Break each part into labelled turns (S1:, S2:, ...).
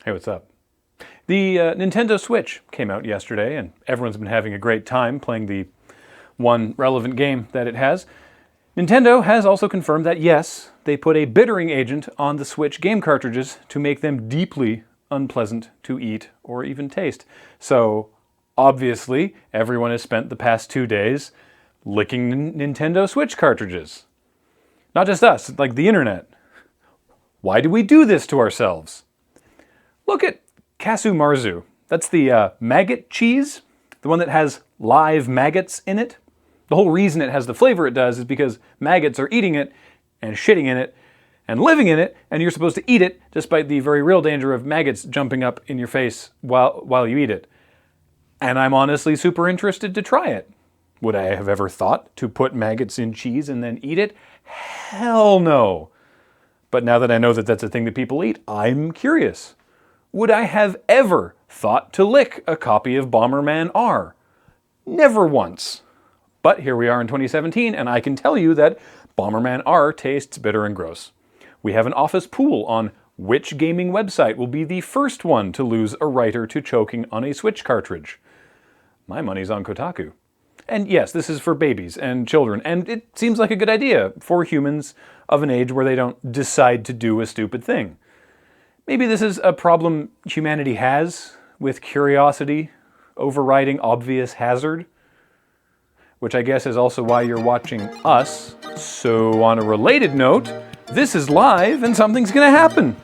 S1: Hey, what's up? The Nintendo Switch came out yesterday, and everyone's been having a great time playing the one relevant game that it has. Nintendo has also confirmed that, yes, they put a bittering agent on the Switch game cartridges to make them deeply unpleasant to eat or even taste. So, obviously, everyone has spent the past 2 days licking Nintendo Switch cartridges. Not just us, like the internet. Why do we do this to ourselves? Look at Casu Marzu. That's the maggot cheese, the one that has live maggots in it. The whole reason it has the flavor it does is because maggots are eating it and shitting in it and living in it, and you're supposed to eat it despite the very real danger of maggots jumping up in your face while you eat it. And I'm honestly super interested to try it. Would I have ever thought to put maggots in cheese and then eat it? Hell no. But now that I know that that's a thing that people eat, I'm curious. Would I have ever thought to lick a copy of Bomberman R? Never once. But here we are in 2017, and I can tell you that Bomberman R tastes bitter and gross. We have an office pool on which gaming website will be the first one to lose a writer to choking on a Switch cartridge. My money's on Kotaku. And yes, this is for babies and children, and it seems like a good idea for humans of an age where they don't decide to do a stupid thing. Maybe this is a problem humanity has with curiosity overriding obvious hazard, which I guess is also why you're watching us. So on a related note, this is live and something's gonna happen.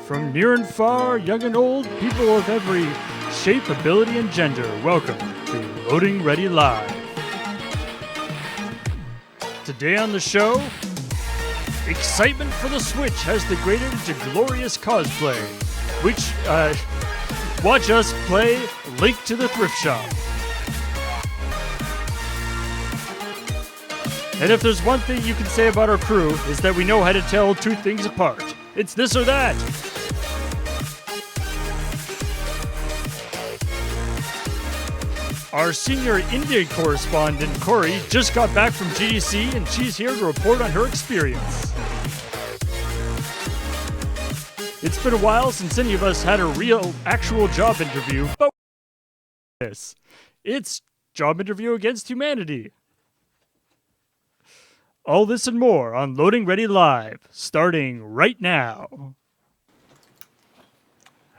S2: From near and far, young and old, people of every shape, ability, and gender, welcome to Loading Ready Live. Today on the show, excitement for the Switch has degraded into glorious cosplay, which, watch us play Link to the Thrift Shop. And if there's one thing you can say about our crew, is that we know how to tell two things apart. It's this or that. Our senior India correspondent, Corey, just got back from GDC, and she's here to report on her experience. It's been a while since any of us had a real, actual job interview, but this. It's Job Interview Against Humanity. All this and more on Loading Ready Live, starting right now.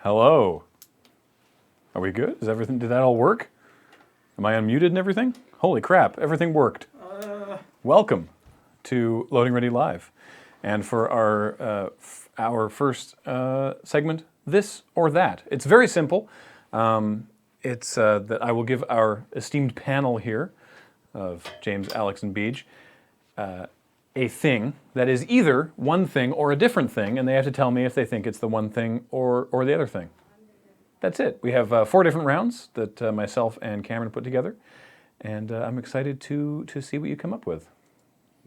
S1: Hello. Are we good? Is everything? Did that all work? Am I unmuted and everything? Holy crap, everything worked. Welcome to Loading Ready Live. And for our first segment, This or That. It's very simple. It's that I will give our esteemed panel here of James, Alex, and Beej a thing that is either one thing or a different thing, and they have to tell me if they think it's the one thing or the other thing. That's it. We have 4 different rounds that myself and Cameron put together, and I'm excited to see what you come up with.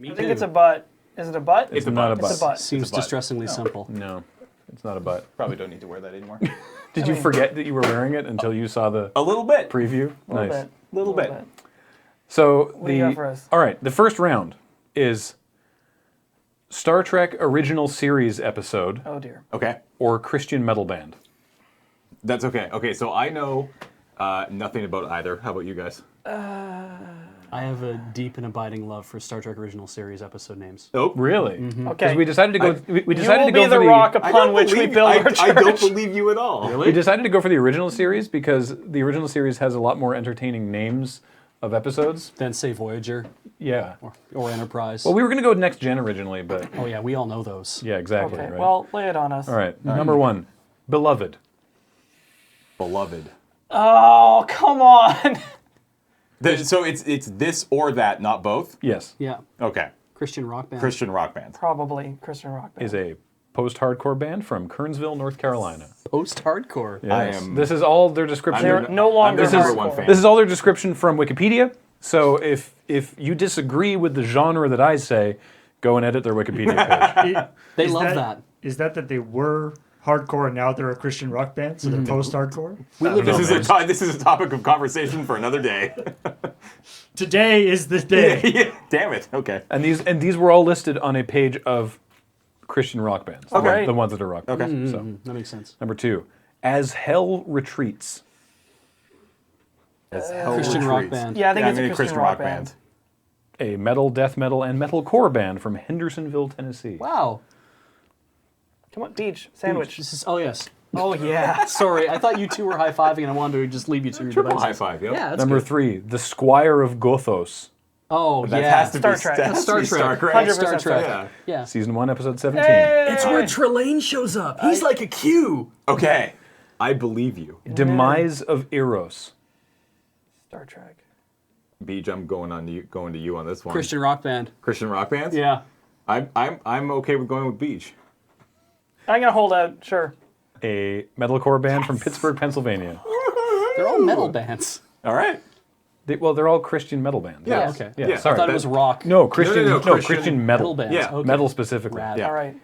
S3: I think it's a butt. Is it a butt?
S1: It's not a butt.
S3: It's a butt.
S4: Seems distressingly simple.
S1: No, it's not a butt.
S5: Probably don't need to wear that anymore.
S1: Did you forget that you were wearing it until you saw the
S5: A little bit.
S1: preview? Nice.
S5: Little bit.
S1: So
S3: What do you got for us?
S1: all right, the first round is Star Trek Original Series episode
S3: Oh dear.
S5: Okay.
S1: or Christian metal band.
S5: That's okay. Okay, so I know nothing about either. How about you guys?
S4: I have a deep and abiding love for Star Trek Original Series episode names.
S5: Oh,
S1: Really?
S3: Okay.
S1: Because we decided to go. We
S3: you
S1: decided
S3: will
S1: to go
S3: be
S1: for
S3: the rock
S5: I
S3: upon
S5: don't
S3: which we
S5: believe-
S3: build our church.
S5: I don't believe you at all.
S1: We decided to go for the original series because the original series has a lot more entertaining names of episodes.
S4: Then say Voyager
S1: Yeah.
S4: or Enterprise.
S1: Well, we were going to go with Next Gen originally, but
S4: Oh yeah, we all know those.
S1: yeah, exactly.
S3: Okay.
S1: Right.
S3: Well, lay it on us.
S1: all right. Number 1, Beloved.
S5: Beloved.
S3: Oh, come on.
S5: So it's this or that, not both?
S1: Yes.
S4: Yeah,
S5: Okay.
S4: Christian rock band.
S5: Christian rock band.
S3: Probably Christian rock band.
S1: Is a post-hardcore band from Kernsville, North Carolina.
S4: Post-hardcore.
S1: Yes.
S5: I am-
S1: This is all their description.
S3: They're no longer
S5: I'm their number
S3: hardcore.
S5: one fan.
S1: This is all their description from Wikipedia. So if you disagree with the genre that I say, go and edit their Wikipedia page.
S4: They
S2: Is
S4: love that.
S2: Is that they were hardcore and now they're a Christian rock band, so they're post-hardcore?
S4: We live
S5: This
S4: in
S5: is a topic of conversation for another day.
S2: Today is the day.
S5: Damn it. Okay.
S1: And these were all listed on a page of Christian rock bands.
S3: Okay.
S1: The ones that are rock bands.
S5: Okay.
S1: So,
S4: That makes sense.
S1: number 2, As Hell Retreats.
S5: As Hell
S4: Christian rock
S5: Retreats.
S4: band.
S3: Yeah, I think
S5: Yeah,
S3: it's
S5: I mean
S3: a Christian rock band.
S1: A metal, death metal, and metalcore band from Hendersonville, Tennessee.
S4: Wow.
S3: Come on, Beach. Sandwich.
S4: This is. Oh yes.
S3: Oh, yeah.
S4: Sorry, I thought you two were high fiving, and I wanted to just leave you to your
S5: Triple
S4: devices.
S5: high five, yep.
S4: Yeah, that's
S1: Number
S4: good.
S1: 3, The Squire of Gothos.
S4: Oh
S5: That
S4: yeah.
S5: has to
S3: Star
S5: be
S3: Trek.
S5: that has to
S4: Star
S5: be
S4: Trek.
S5: Star Trek.
S3: 100%
S4: Star Trek.
S5: Yeah.
S4: Yeah.
S1: Season 1, episode 17.
S4: It's where Trelane shows up. He's like a Q.
S5: Okay. I believe you.
S1: Demise of Eros.
S3: Star Trek.
S5: Beach, I'm going to you on this one.
S4: Christian rock band.
S5: Christian rock bands?
S4: Yeah.
S5: I'm okay with going with Beach.
S3: I'm going to hold out. Sure.
S1: A metalcore band from Pittsburgh, Pennsylvania.
S4: They're all metal bands.
S5: All right.
S1: They're all Christian metal bands.
S5: Yeah.
S1: Yes.
S4: Okay.
S1: Yeah,
S5: Yeah.
S1: sorry.
S4: I thought it was rock.
S1: No, Christian,
S5: No,
S1: Christian metal.
S4: Metal bands.
S5: Yeah.
S4: Okay.
S1: Metal specifically.
S4: Rad.
S5: Yeah.
S3: All right.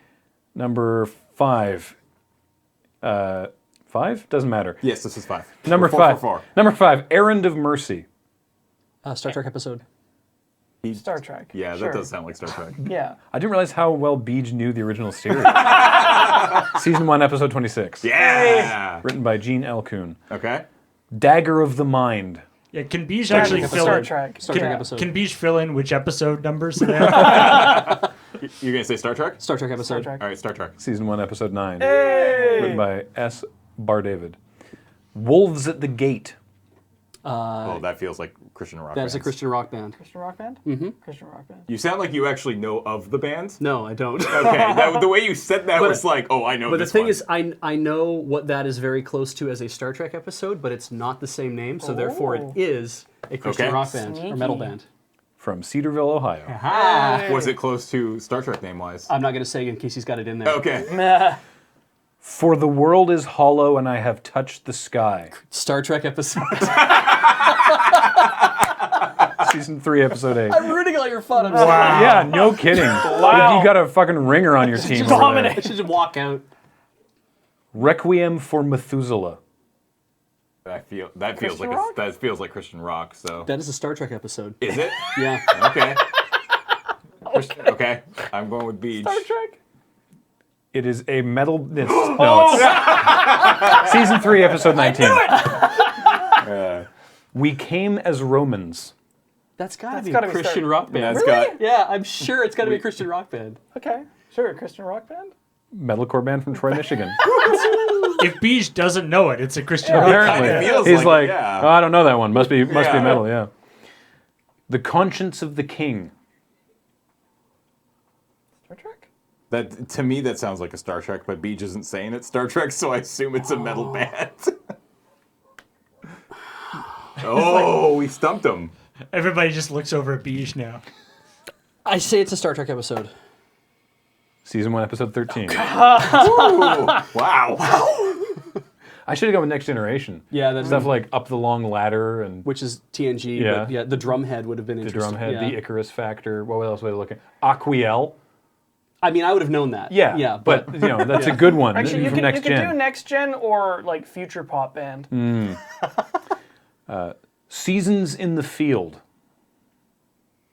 S1: Number 5. 5? Doesn't matter.
S5: Yes, this is 5.
S1: Number
S5: Four,
S1: 5.
S5: four, four.
S1: Number 5, Errand of Mercy.
S4: Star Trek episode.
S3: Star Trek.
S5: Yeah,
S3: Sure.
S5: that does sound like Star Trek.
S3: Yeah.
S1: I didn't realize how well Beej knew the original series. Season 1, episode 26.
S5: Yeah.
S1: Written by Gene L. Kuhn.
S5: Okay.
S1: Dagger of the Mind.
S2: Yeah, can Beej actually
S3: Star
S2: fill in?
S3: Trek.
S4: Star Trek
S3: Yeah.
S4: episode.
S2: Can Beej fill in which episode numbers they have?
S5: You're going to say Star Trek?
S4: Star Trek episode.
S3: Star Trek.
S5: All right, Star Trek.
S1: Season 1, episode 9. Written by S. Bar David. Wolves at the Gate.
S5: Oh, that feels like Christian rock
S4: That is a
S5: bands.
S4: Christian rock band.
S3: Christian rock band? Mm-hmm. Christian rock band.
S5: You sound like you actually know of the band.
S4: No, I don't.
S5: Okay, the way you said that
S4: But-
S5: was like, oh, I know
S4: But the
S5: this
S4: thing
S5: one.
S4: is, I know what that is very close to as a Star Trek episode, but it's not the same name, so therefore it
S3: Oh.
S4: is a Christian
S5: Okay.
S4: rock band or metal
S3: Sneaky.
S4: band.
S1: From Cedarville, Ohio.
S5: Was it close to Star Trek name-wise?
S4: I'm not going to say in case he's got it in there.
S5: Okay.
S3: Meh.
S1: For the world is hollow and I have touched the sky.
S4: Star Trek episode.
S1: Season 3, episode 8.
S4: I'm rooting all your fun. I'm sorry.
S1: Yeah, no kidding.
S3: Wow.
S1: You got a fucking ringer on your team. over there.
S3: Dominate.
S4: I should just walk out.
S1: Requiem for Methuselah.
S5: That feels
S3: Christian
S5: like
S3: rock?
S5: that feels like Christian rock. So
S4: That is a Star Trek episode.
S5: is it?
S4: Yeah.
S5: Okay. Okay. I'm going with Beach.
S3: Star Trek.
S1: It is a metal. It's Season 3, episode 19. We came as Romans.
S4: That's got to
S3: That's
S4: be
S3: gotta
S4: a
S3: be
S4: Christian
S3: Star-
S4: rock band.
S5: That's got
S4: Yeah, I'm sure it's got to be a Christian rock band.
S3: Okay. Sure. Christian rock band?
S1: Metalcore band from Troy, Michigan.
S2: If Beej doesn't know it, it's a Christian rock
S1: Apparently.
S5: It feels
S1: He's like,
S5: yeah.
S1: oh, I don't know that one. Must be
S5: Yeah.
S1: metal, yeah. The Conscience of the King.
S3: Star Trek?
S5: That to me that sounds like a Star Trek, but Beach isn't saying it's Star Trek, so I assume it's a metal band. Oh, we stumped him.
S2: Everybody just looks over at Beej now.
S4: I say it's a Star Trek episode.
S1: Season 1, episode 13.
S5: Ooh, wow.
S1: I should have gone with Next Generation.
S4: Yeah, that's
S1: Stuff like Up the Long Ladder and
S4: which is TNG.
S1: Yeah.
S4: But yeah, the Drumhead would have been
S1: the
S4: interesting.
S1: Drumhead,
S4: Yeah.
S1: the Icarus Factor. What else was I looking? Aquiel.
S4: I mean, I would have known that.
S1: Yeah,
S4: Yeah,
S1: but you know that's a good one.
S3: Actually, you
S1: from
S3: could,
S1: Next
S3: you could
S1: Gen.
S3: do next gen or like future pop band.
S1: Seasons in the Field.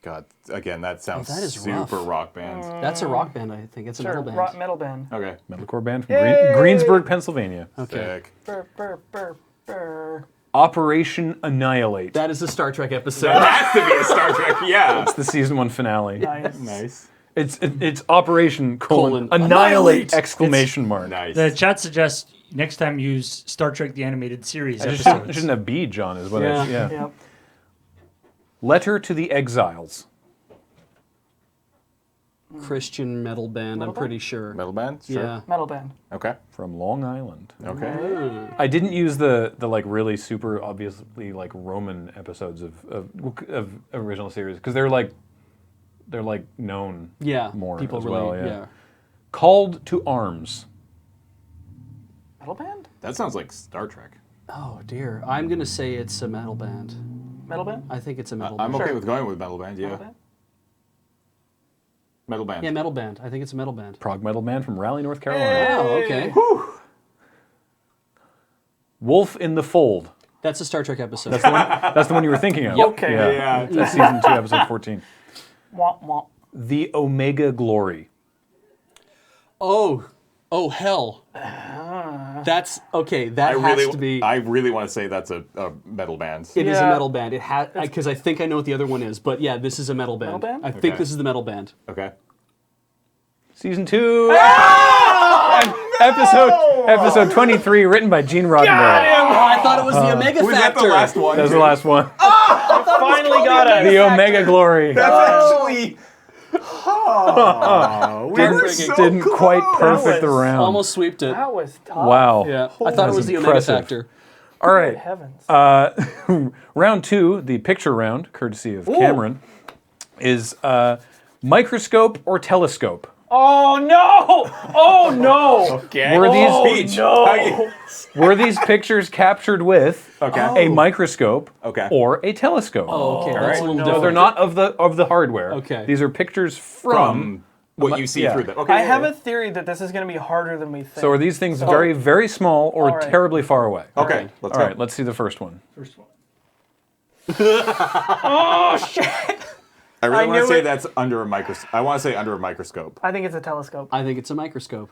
S5: God, again, that sounds
S4: that is
S5: super
S4: rough.
S5: rock band.
S4: That's a rock band, I think. It's a
S3: Sure.
S4: metal band.
S3: Rock metal band.
S5: Okay.
S1: Metalcore band from
S3: Yay!
S1: Greensburg, Pennsylvania.
S4: Okay.
S5: Sick.
S3: Brr, brr, brr, brr.
S1: Operation Annihilate.
S4: That is a Star Trek episode.
S5: That has to be a Star Trek, yeah.
S1: It's the season 1 finale.
S3: Nice.
S5: Nice.
S1: It's Operation
S4: Colon.
S1: Annihilate!
S4: Annihilate!
S1: Exclamation mark.
S5: Nice.
S2: The chat suggests next time use Star Trek the Animated Series
S1: I just
S2: episodes.
S1: shouldn't have Beej on, is what
S4: Yeah.
S1: yeah.
S3: Yep.
S1: Letter to the Exiles.
S4: Christian metal band,
S3: Metal
S4: I'm pretty sure.
S5: Metal band? Sure.
S4: Yeah.
S3: Metal band.
S5: Okay.
S1: From Long Island.
S5: Okay.
S1: I didn't use the like really super obviously like Roman episodes of original series because they're like known
S4: Yeah.
S1: more
S4: People
S1: as
S4: really,
S1: well. Yeah.
S4: yeah.
S1: Called to Arms.
S3: Metal band?
S5: That sounds like Star Trek.
S4: Oh dear. I'm gonna say it's a metal band.
S3: Metal band?
S4: I think it's a metal
S5: I'm
S4: band.
S5: okay
S3: Sure.
S5: with going with metal band, yeah.
S3: Metal band?
S5: Metal band.
S4: Yeah, metal band. I think it's a metal band.
S1: Prog metal band from Raleigh, North Carolina.
S4: Oh, okay.
S1: Wolf in the Fold.
S4: That's a Star Trek episode.
S1: That's the one you were thinking of.
S3: Okay.
S5: Yeah.
S1: That's season 2, episode 14.
S3: Womp womp.
S1: The Omega Glory.
S4: Oh hell. That's okay. That has to be.
S5: I really want to say that's a metal band.
S4: It is a
S3: Yeah.
S4: metal band. It has because I think I know what the other one is. But yeah, this is a metal band.
S3: Metal band?
S4: I think
S5: Okay.
S4: this is the metal band.
S5: Okay.
S1: Season 2, episode 23, written by Gene Roddenberry.
S4: I thought it was the Omega
S5: Was that
S4: Factor.
S5: the last one?
S1: That was the last one.
S3: Finally got it.
S1: The Omega Glory.
S5: That's actually. Oh, we were so
S1: Didn't
S5: close.
S1: quite perfect the
S3: was
S1: round.
S4: Almost sweeped it.
S3: That was tough.
S1: Wow.
S4: Yeah, I thought it was the Omega
S1: impressive.
S4: Factor.
S1: All right.
S3: Heavens.
S1: Round 2, the picture round, courtesy of Cameron, is microscope or telescope.
S3: Oh no! Oh no!
S5: Okay.
S1: Were these
S5: Speech.
S3: No!
S1: were these pictures captured with
S5: Okay.
S1: a microscope
S5: Okay.
S1: or a telescope?
S4: Oh, okay, that's a little
S1: No,
S4: different.
S1: they're not of the hardware.
S4: Okay.
S1: These are pictures
S5: From what you see
S1: yeah.
S5: through them. Okay.
S3: I have a theory that this is going to be harder than we think.
S1: So are these things very, very small or
S3: All right.
S1: terribly far away?
S5: Okay. Let's
S1: All
S5: go.
S1: right, let's see the first one.
S3: Oh shit!
S5: I really
S3: I
S5: want to
S3: knew
S5: say
S3: it.
S5: that's under a microscope. I want to say under a microscope.
S3: I think it's a telescope.
S4: I think it's a microscope.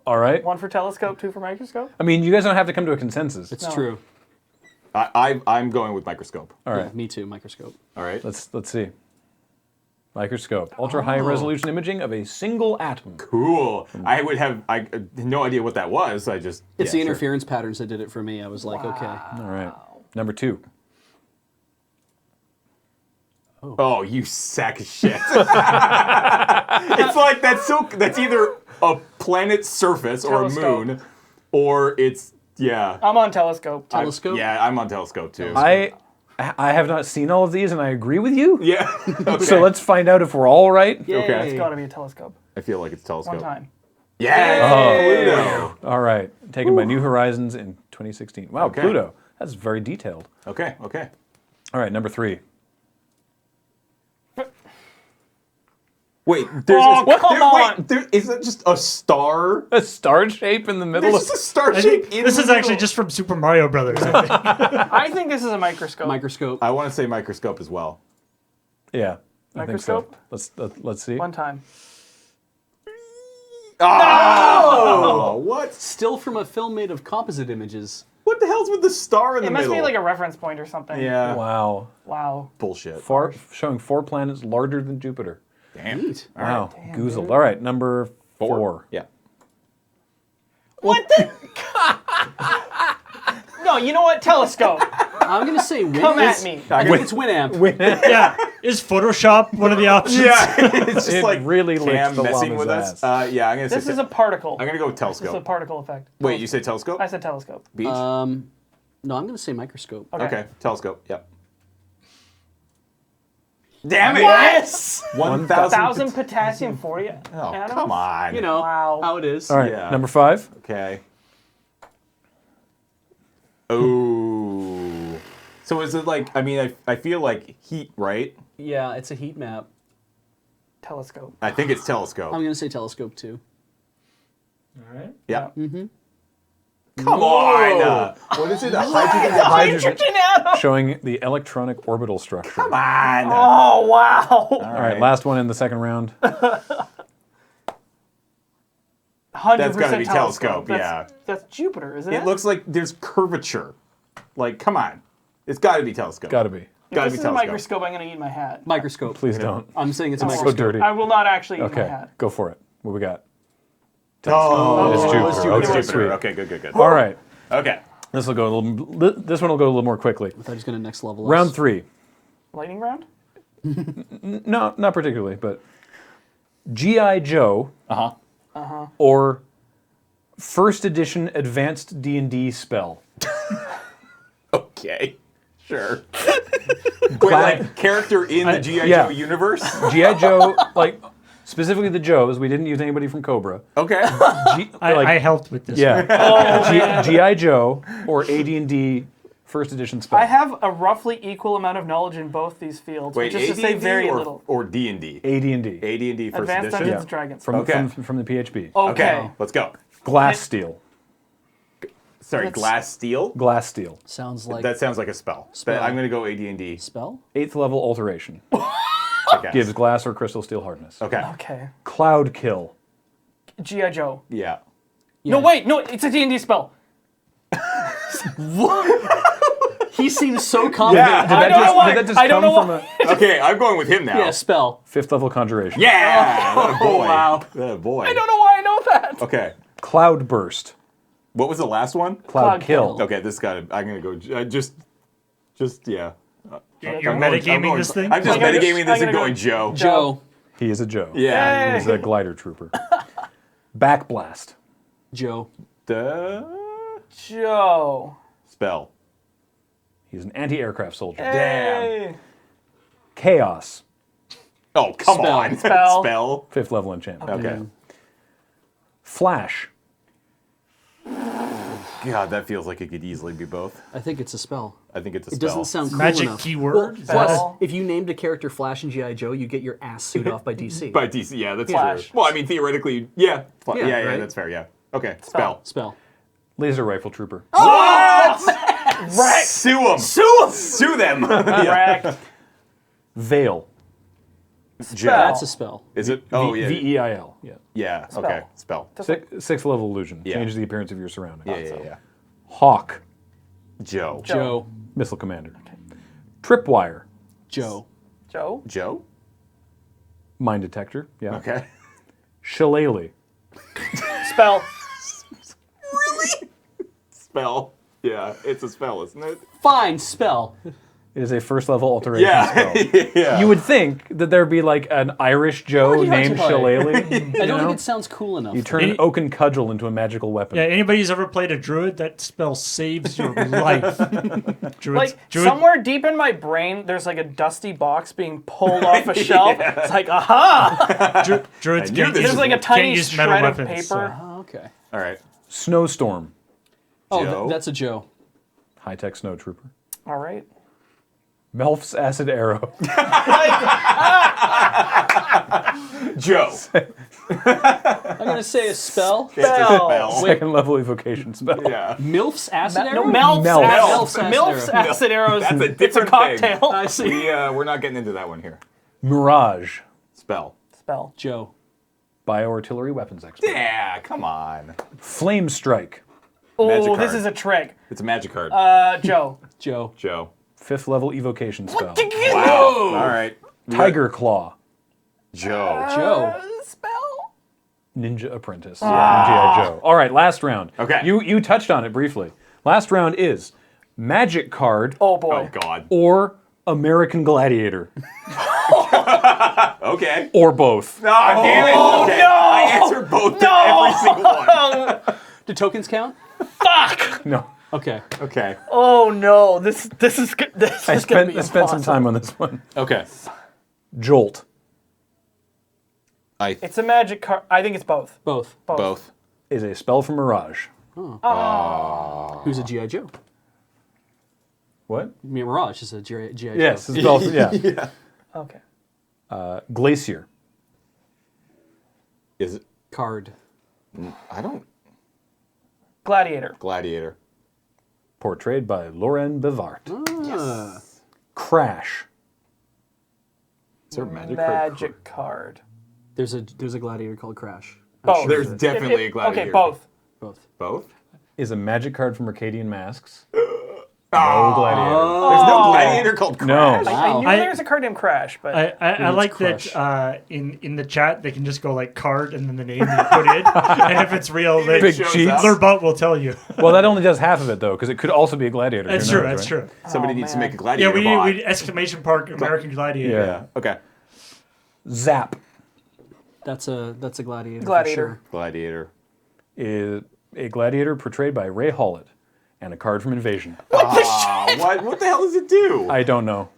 S1: All right.
S3: One for telescope, two for microscope.
S1: I mean, you guys don't have to come to a consensus.
S4: It's
S3: No.
S4: true.
S5: I'm going with microscope.
S1: All right.
S4: Yeah, me too. Microscope.
S5: All right.
S1: Let's see. Microscope. Ultra high resolution imaging of a single atom.
S5: Cool. I had no idea what that was. I just.
S4: It's
S5: yeah,
S4: the
S5: sure.
S4: interference patterns that did it for me. I was like, okay.
S1: All right. Number 2.
S5: Oh, you sack of shit. It's like that's either a planet's surface or a
S3: Telescope.
S5: moon, or it's yeah.
S3: I'm on telescope.
S4: Telescope.
S5: Yeah, I'm on telescope too.
S1: I have not seen all of these, and I agree with you.
S5: Yeah. Okay.
S1: So let's find out if we're all right.
S5: Okay.
S3: It's got to be a telescope.
S5: I feel like it's telescope.
S3: One time.
S5: Yeah. Pluto.
S1: All right. Taken by New Horizons in 2016. Wow,
S5: Okay.
S1: Pluto. That's very detailed.
S5: Okay. Okay.
S1: All right, number 3.
S5: Wait. There's
S3: Oh, come on.
S5: Wait. Is that just a star?
S1: A star shape in the middle
S5: There's
S1: of
S5: just a star
S2: I
S5: shape
S2: think
S5: in
S2: this
S5: the
S2: is actually
S5: middle.
S2: just from Super Mario Brothers. I think.
S3: I think this is a microscope.
S4: Microscope.
S5: I want to say microscope as well.
S1: Yeah. I think so.
S3: Microscope?
S1: Let's see.
S3: One time.
S5: Oh, what?
S4: Still from a film made of composite images.
S5: What the hell's with the star in
S3: It
S5: the
S3: must
S5: middle?
S3: be like a reference point or something.
S5: yeah.
S1: Wow.
S3: Wow.
S5: Bullshit.
S1: Showing 4 planets larger than Jupiter.
S5: Damn.
S4: Neat.
S1: Wow. Goozled. All right, number 4.
S5: Yeah.
S3: What the? No, you know what? Telescope.
S4: I'm gonna say Winamp.
S3: Come at me.
S4: I think it's Winamp.
S2: Yeah. Is Photoshop one of the options?
S5: Yeah, it's just
S1: It
S5: like
S1: really
S5: Cam
S1: licks the
S5: messing
S1: llama's
S5: with us.
S1: ass.
S5: Yeah, I'm gonna say.
S3: This is a particle.
S5: I'm gonna go with
S3: This is a
S5: telescope.
S3: particle effect.
S5: Wait, you say telescope?
S3: I said telescope.
S5: Beach.
S4: No, I'm gonna say microscope.
S5: Okay, telescope. Yep. Damn it!
S3: Yes.
S5: 1,000.
S3: 1,000 potassium 40
S5: Oh,
S3: atoms?
S5: come on.
S4: You know
S3: Wow.
S4: how it is.
S1: All right,
S5: Yeah.
S1: number 5.
S5: Okay. Oh. So is it like? I mean, I feel like heat, right?
S4: Yeah, it's a heat map.
S3: Telescope.
S5: I think it's telescope.
S4: I'm gonna say telescope too.
S2: All right.
S5: Yeah. Come on. What is it? A hydrogen?
S3: Hydrogen atom.
S1: Showing the electronic orbital structure.
S5: Come on.
S3: Oh wow.
S1: All right, last one in the second round.
S3: 100%
S5: That's gotta be telescope,
S3: That's Jupiter, isn't it?
S5: It looks like there's curvature. Like, come on. It's got to be telescope.
S1: Gotta be.
S3: If
S5: gotta
S3: this
S5: be
S3: is a
S5: telescope.
S3: microscope, I'm gonna eat my hat.
S4: Microscope.
S1: Please don't.
S4: I'm saying it's a
S1: So
S4: microscope.
S1: dirty.
S3: I will not actually eat my
S1: Okay,
S3: hat.
S1: go for it. What we got?
S5: Oh,
S1: It's Jupiter.
S4: it's
S1: Oh,
S4: Jupiter.
S1: it's sweet.
S5: Okay, good.
S1: All right,
S5: Okay.
S1: this one will go a little more quickly.
S4: I thought he was gonna next level.
S1: Round
S4: us.
S1: 3.
S3: Lightning round?
S1: No, not particularly, but G.I. Joe or first edition advanced D&D spell.
S5: Okay. Sure. Wait, like character in the G.I.
S1: yeah.
S5: Joe universe?
S1: G.I. Joe, like specifically the Joes. We didn't use anybody from Cobra.
S5: Okay.
S2: I helped with this.
S1: Yeah. G.I. Joe or AD&D first edition spell.
S3: I have a roughly equal amount of knowledge in both these fields,
S5: Wait,
S3: which is to say
S5: AD&D
S3: very
S5: or,
S3: little.
S5: or D&D?
S1: AD&D.
S5: AD&D first
S3: Advanced
S5: edition?
S3: Dungeons and Dragons.
S1: From the PHB.
S3: Okay.
S5: Let's go.
S1: Glass steel.
S5: Sorry, glass steel?
S1: Glass steel.
S4: Sounds like
S5: That sounds like a spell.
S4: Spell.
S5: I'm going to go AD&D.
S4: spell.
S1: 8th level alteration.
S5: Okay.
S1: Gives glass or crystal steel hardness.
S5: Okay.
S3: Okay.
S1: Cloud kill.
S3: G.I. Joe.
S5: Yeah.
S3: No, wait, no, it's a D&D spell.
S4: He seems so confident.
S5: Yeah.
S3: I don't know why.
S1: Did that just
S3: I don't
S1: come
S3: know
S1: from
S3: why.
S1: a
S5: Okay, I'm going with him now.
S4: Yeah, spell.
S1: 5th level conjuration?
S5: Yeah. What a boy.
S4: wow.
S5: What a boy.
S3: I don't know why I know that.
S5: Okay.
S1: Cloud burst.
S5: What was the last one?
S1: Cloud kill.
S5: Okay, this got. I'm gonna go. Just yeah.
S2: You're
S5: I'm going-
S2: metagaming this thing?
S5: I'm just
S3: I'm gonna go-
S5: metagaming this
S3: I'm
S5: and
S3: gonna
S5: going
S3: go-
S5: Joe.
S4: Joe.
S1: He is a Joe.
S5: Yeah.
S1: He's a glider trooper. Backblast.
S4: Joe.
S5: The
S3: Joe.
S5: spell.
S1: He's an anti-aircraft soldier.
S5: Damn.
S3: Hey.
S1: Chaos.
S5: Oh, come
S4: Spell.
S5: on.
S3: Spell.
S5: Spell.
S1: 5th level enchantment.
S5: Okay.
S1: Flash.
S5: God, that feels like it could easily be both.
S4: I think it's a spell.
S5: I think it's a
S4: It
S5: spell.
S4: doesn't sound cool
S2: Magic
S4: enough.
S2: keyword? Is
S4: Plus,
S3: that-
S4: if you named a character Flash in G.I. Joe, you get your ass sued off by DC.
S5: By DC, yeah, that's
S3: Flash.
S5: true. Well, I mean, theoretically, yeah.
S4: Yeah,
S5: Yeah,
S4: right?
S5: that's fair, yeah. Okay, spell.
S4: Spell.
S1: Laser rifle trooper.
S3: Wrecked.
S5: Sue them! Sue them! Sue them!
S3: Wrecked.
S1: Veil.
S5: Joe.
S4: That's a spell.
S5: Is it? Oh, yeah.
S1: V-E-I-L. Yeah.
S5: Yeah, okay, spell.
S1: 6th level illusion.
S5: Yeah.
S1: Changes the appearance of your surroundings.
S5: Yeah.
S1: Hawk.
S5: Joe.
S4: Joe.
S1: Missile commander. Tripwire.
S4: Joe.
S3: Joe.
S5: Joe?
S1: Mine detector. Yeah.
S5: Okay.
S1: Shillelagh.
S3: Spell.
S5: Spell. Yeah, it's a spell, isn't it?
S4: Fine, spell.
S1: It is a 1st level alteration
S5: Yeah.
S1: spell.
S5: Yeah.
S1: You would think that there'd be like an Irish Joe named
S4: Archie.
S1: Shillelagh.
S4: I don't think it sounds cool enough.
S1: You turn an oaken cudgel into a magical weapon.
S2: Yeah, anybody who's ever played a druid, that spell saves your life. Druids,
S3: Like,
S2: druid,
S3: somewhere deep in my brain, there's like a dusty box being pulled off a shelf. It's like, aha!
S2: druids
S5: I knew
S2: can't
S5: this
S2: use,
S3: There's like a
S2: can't
S3: tiny
S2: use metal
S3: shred of
S2: weapons.
S3: paper.
S4: Oh, okay.
S5: All right.
S1: Snowstorm.
S4: Oh,
S5: Joe.
S4: that's a Joe.
S1: High-tech snow trooper.
S3: All right.
S1: Melf's acid arrow.
S5: Joe.
S4: I'm going to say a spell.
S5: It's a
S3: Spell.
S5: spell.
S1: Second level evocation spell.
S5: Yeah.
S4: MILF's acid
S3: No,
S4: arrow?
S3: Melf's
S1: Melf's.
S3: acid,
S4: Melf's
S3: Melf's
S4: acid
S3: acid arrows.
S5: That's a
S3: It's a
S5: different
S3: cocktail.
S5: thing.
S4: I see.
S5: We're not getting into that one here.
S1: Mirage.
S5: Spell.
S3: Spell.
S4: Joe.
S1: Bioartillery weapons expert.
S5: Yeah, come on.
S1: Flame strike.
S3: Oh,
S5: Magic
S3: this
S5: card.
S3: is a trick.
S5: It's a magic card.
S3: Joe.
S4: Joe.
S5: Joe.
S1: 5th level evocation spell.
S5: Wow. All right.
S1: Tiger claw.
S5: Joe.
S4: Joe.
S3: Spell.
S1: Ninja apprentice. From G.I. Joe. All right, last round.
S5: Okay.
S1: You touched on it briefly. Last round is magic card
S3: Oh
S5: Oh,
S3: boy.
S5: God.
S1: or American Gladiator.
S5: Okay.
S1: Or both.
S5: Oh, damn it. Okay.
S3: no.
S5: I answered both every single one.
S4: Do tokens count?
S1: No.
S4: Okay.
S5: Okay.
S3: Oh no. This is good. This
S1: I
S3: is gonna be
S1: spent some
S3: impossible.
S1: time on this one.
S5: Okay.
S1: Jolt.
S3: It's a magic card. I think it's both.
S4: Both.
S5: Both.
S1: Is a spell from Mirage.
S4: Who's a G.I. Joe?
S1: What?
S4: Mirage is a G.I. Joe.
S1: Yes, a spell from, yeah.
S5: Yeah.
S3: Okay.
S1: Glacier.
S5: Is it?
S4: Card.
S5: I don't.
S3: Gladiator.
S5: Gladiator.
S1: Portrayed by Lauren Bevart.
S4: Yes.
S1: Crash.
S5: Is there a magic card?
S3: Magic card.
S4: There's a gladiator called Crash.
S3: Both.
S5: There's definitely a gladiator.
S3: Okay, both.
S4: Both.
S5: Both?
S1: Is a magic card from Arcadian Masks.
S5: No
S1: Gladiator.
S5: There's no gladiator called Crash.
S1: No.
S3: I knew
S2: I-
S3: there was a card named Crash, but
S2: I like
S4: Crush.
S2: that in the chat they can just go like card and then the name you put in, and if it's real, they,
S1: Big
S5: shows
S1: cheats.
S5: up.
S2: their bot will tell you.
S1: Well, that only does half of it, though, because it could also be a gladiator.
S2: That's
S1: Who
S2: true.
S1: knows,
S2: That's
S1: right?
S2: true.
S5: Somebody
S3: Oh,
S5: needs to
S3: man.
S5: make a gladiator
S2: Yeah,
S5: bot.
S2: we exclamation mark American Gladiator.
S1: Yeah.
S5: Okay.
S1: Zap
S4: That's a gladiator.
S3: Gladiator.
S4: For
S5: Gladiator.
S1: is a gladiator portrayed by Ray Hollett, and a card from Invasion.
S5: What the hell does it do?
S1: I don't know.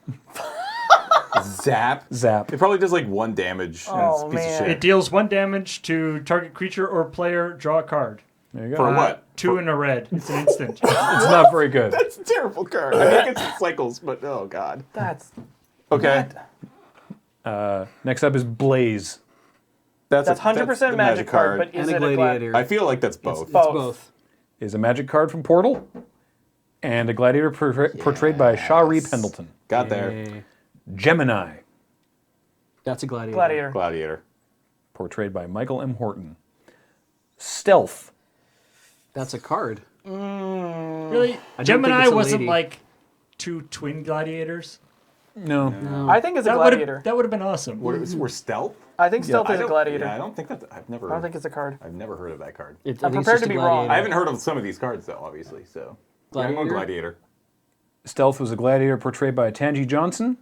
S5: Zap.
S1: Zap.
S5: It probably does like 1 damage. And it's
S3: Oh,
S5: a piece
S3: man.
S5: of
S2: It
S5: shit.
S2: deals 1 damage to target creature or player. Draw a card.
S1: There you go.
S5: For what?
S2: 2 in a red. It's an instant.
S1: It's not very good.
S5: That's a terrible card. I think it's in cycles, but oh god.
S3: that's
S5: Okay.
S1: Next up is Blaze.
S3: that's
S5: a-
S3: 100%
S5: the
S3: magic card, but
S4: And
S3: is
S4: a
S3: it a
S4: gladiator.
S5: I feel like that's both.
S4: It's
S3: Both.
S4: both.
S1: Is a magic card from Portal, and a gladiator portrayed by Shari Pendleton.
S5: Got there.
S4: Yay.
S1: Gemini,
S4: That's a gladiator.
S3: Gladiator?
S5: Gladiator.
S1: portrayed by Michael M. Horton. Stealth.
S4: That's a card.
S2: Really?
S4: don't
S2: Gemini
S4: think it's a
S2: wasn't
S4: lady.
S2: like two twin gladiators?
S1: No.
S3: I think it's a
S2: That
S3: gladiator.
S2: would have been awesome.
S5: We're stealth?
S3: I think stealth
S5: I
S3: is a
S5: don't-
S3: gladiator.
S5: Yeah, I don't think that's. I've never.
S3: I don't think it's a card.
S5: I've never heard of that card.
S4: I think
S3: I'm
S4: it's
S3: prepared
S4: just
S3: to
S4: a
S3: be wrong.
S4: gladiator.
S5: I haven't heard of some of these cards though, obviously. So yeah, I'm going gladiator.
S1: Stealth was a gladiator portrayed by Tanji Johnson.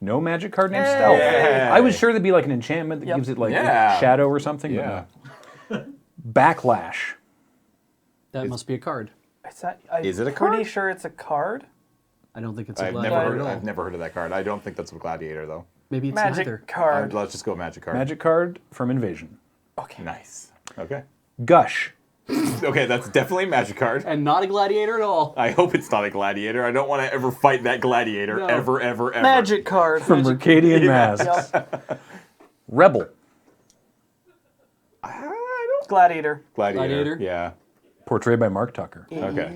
S1: No magic card named Stealth.
S5: Yeah.
S1: I was sure there'd be like an enchantment that gives it like
S5: Yeah.
S1: shadow or something. but
S5: Yeah.
S1: no. Backlash.
S4: That must be a card.
S5: Is it a
S3: Pretty
S5: card?
S3: sure it's a card.
S4: I don't think it's a
S5: I've
S4: gladiator
S5: never,
S4: at all.
S5: I've never heard of that card. I don't think that's a gladiator though.
S4: Maybe it's
S3: Magic
S4: neither.
S3: card.
S5: Let's just go magic card.
S1: Magic card from Invasion.
S3: Okay.
S5: Nice. Okay.
S1: Gush.
S5: Okay, that's definitely a magic card.
S4: And not a gladiator at all.
S5: I hope it's not a gladiator. I don't want to ever fight that gladiator.
S4: No.
S5: Ever, ever, ever.
S3: Magic card.
S1: From Mercadian Masks.
S3: Yep.
S1: Rebel.
S3: Gladiator.
S5: Gladiator. Yeah.
S1: Portrayed by Mark Tucker.
S5: Okay.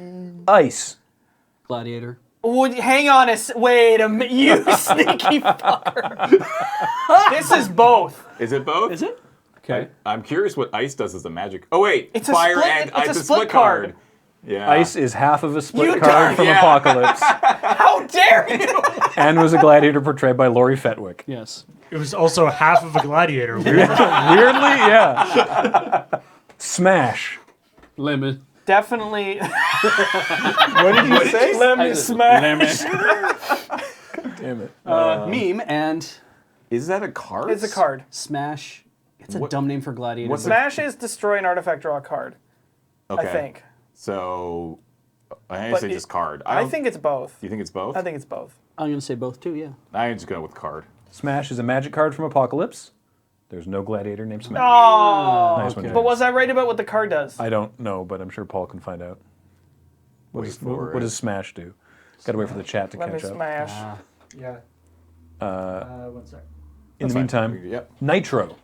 S1: Ice.
S4: Gladiator.
S3: Hang on wait a minute, you sneaky fucker. This is both.
S5: Is it both?
S4: Is it? Okay.
S5: I'm curious what ice does as a magic. Oh wait,
S3: It's a
S5: fire
S3: split-
S5: and
S3: it's
S5: ice
S3: a
S5: is a
S3: split
S5: split card.
S3: card.
S5: Yeah.
S1: Ice is half of a split
S3: You
S1: card
S3: darn-
S1: from
S5: yeah.
S1: Apocalypse,
S3: How dare you?
S1: and was a gladiator portrayed by Laurie Fetwick.
S4: Yes.
S2: It was also half of a gladiator. Weirdly.
S1: Weirdly, yeah. Smash.
S4: Lemon.
S3: Definitely.
S1: What did you say?
S3: Let me smash.
S1: Damn it.
S4: Meme and
S5: Is that a card?
S3: It's a card.
S4: Smash. It's a dumb name for gladiator.
S5: what's
S4: but
S3: Smash is destroy an artifact, draw a card.
S5: Okay.
S3: I think.
S5: So I
S3: But
S5: say
S3: it-
S5: just card.
S3: I
S5: don't-
S3: think it's both.
S5: You think it's both?
S3: I think it's both.
S4: I'm going to say both too, yeah.
S5: I'm just going with card.
S1: Smash is a magic card from Apocalypse. There's no gladiator named Smash.
S3: Oh.
S1: Nice one,
S3: But
S1: James.
S3: was I right about what the card does?
S1: I don't know, but I'm sure Paul can find out. What
S5: Wait
S1: does,
S5: for
S1: what
S5: it.
S1: does Smash do? Got to wait for the chat to
S3: Let me
S1: catch up.
S3: smash.
S2: Yeah. 1 sec.
S1: In the
S5: Fine.
S1: meantime,
S5: Yep.
S1: Nitro,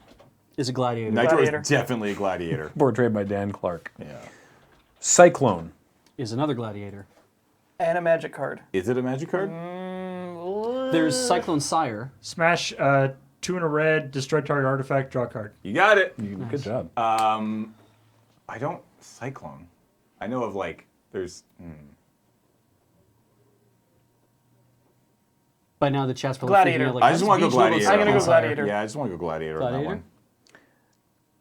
S4: Is a gladiator.
S5: Nitro
S3: Gladiator.
S5: is definitely a gladiator.
S1: portrayed by Dan Clark.
S5: Yeah.
S1: Cyclone,
S4: Is another gladiator.
S3: And a magic card.
S5: Is it a magic card?
S4: There's Cyclone Sire.
S2: Smash 2 in a red, destroy target artifact, draw a card.
S5: You got it.
S1: good job.
S5: I don't cyclone. I know of like there's.
S4: By now the chat's probably
S3: Gladiator.
S4: freaking out, like,
S5: I just
S4: what's
S5: want to go
S4: Beach Level
S5: gladiator.
S3: I'm gonna go
S4: Cyclone Sire?
S3: gladiator.
S5: Yeah, I just want to go gladiator, on that
S4: Gladiator?
S5: one.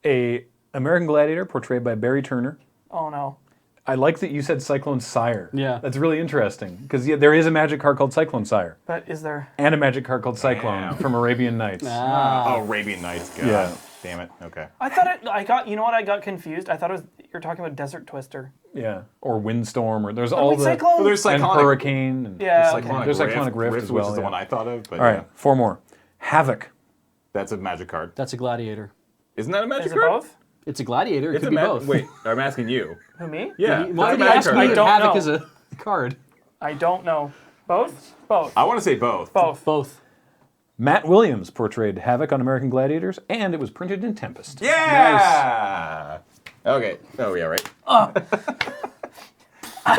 S1: A American gladiator portrayed by Barry Turner.
S3: Oh no.
S1: I like that you said Cyclone Sire.
S4: Yeah.
S1: That's really interesting because there is a magic card called Cyclone Sire
S3: But is there?
S1: and a magic card called Cyclone
S5: Damn.
S1: from Arabian Nights.
S4: Ah.
S5: Oh, Arabian Nights. God.
S1: Yeah.
S5: Damn it. Okay.
S3: I thought it. I got. You know what? I got confused. I thought it was. You're talking about Desert Twister.
S1: Yeah, or Windstorm, or there's all
S3: wait,
S1: the
S3: Cyclone?
S5: Well, there's
S1: and
S5: cyclonic.
S1: Hurricane. And
S3: Yeah.
S5: Cyclonic
S1: There's Cyclonic Rift as well,
S5: which is the
S1: yeah.
S5: one I thought of. But
S1: All right,
S5: yeah,
S1: 4 more. Havoc.
S5: that's a magic card.
S4: That's a gladiator.
S5: Isn't that a magic
S3: Is it
S5: card?
S3: both?
S4: It's a gladiator. It
S5: It's
S4: could
S5: a
S4: be
S5: ma-
S4: both.
S5: Wait, I'm asking you.
S3: Who me?
S5: Yeah.
S4: Why
S5: that's
S4: did
S5: a
S4: you
S5: magic
S4: ask
S5: card.
S4: me
S3: I
S4: if
S3: don't
S4: Havoc
S3: know.
S4: is a card?
S3: I don't know. Both. Both.
S5: I want to say both.
S3: Both.
S4: Both.
S1: Matt Williams portrayed Havoc on American Gladiators, and it was printed in Tempest.
S5: Yeah. Okay. Oh yeah, right.
S3: I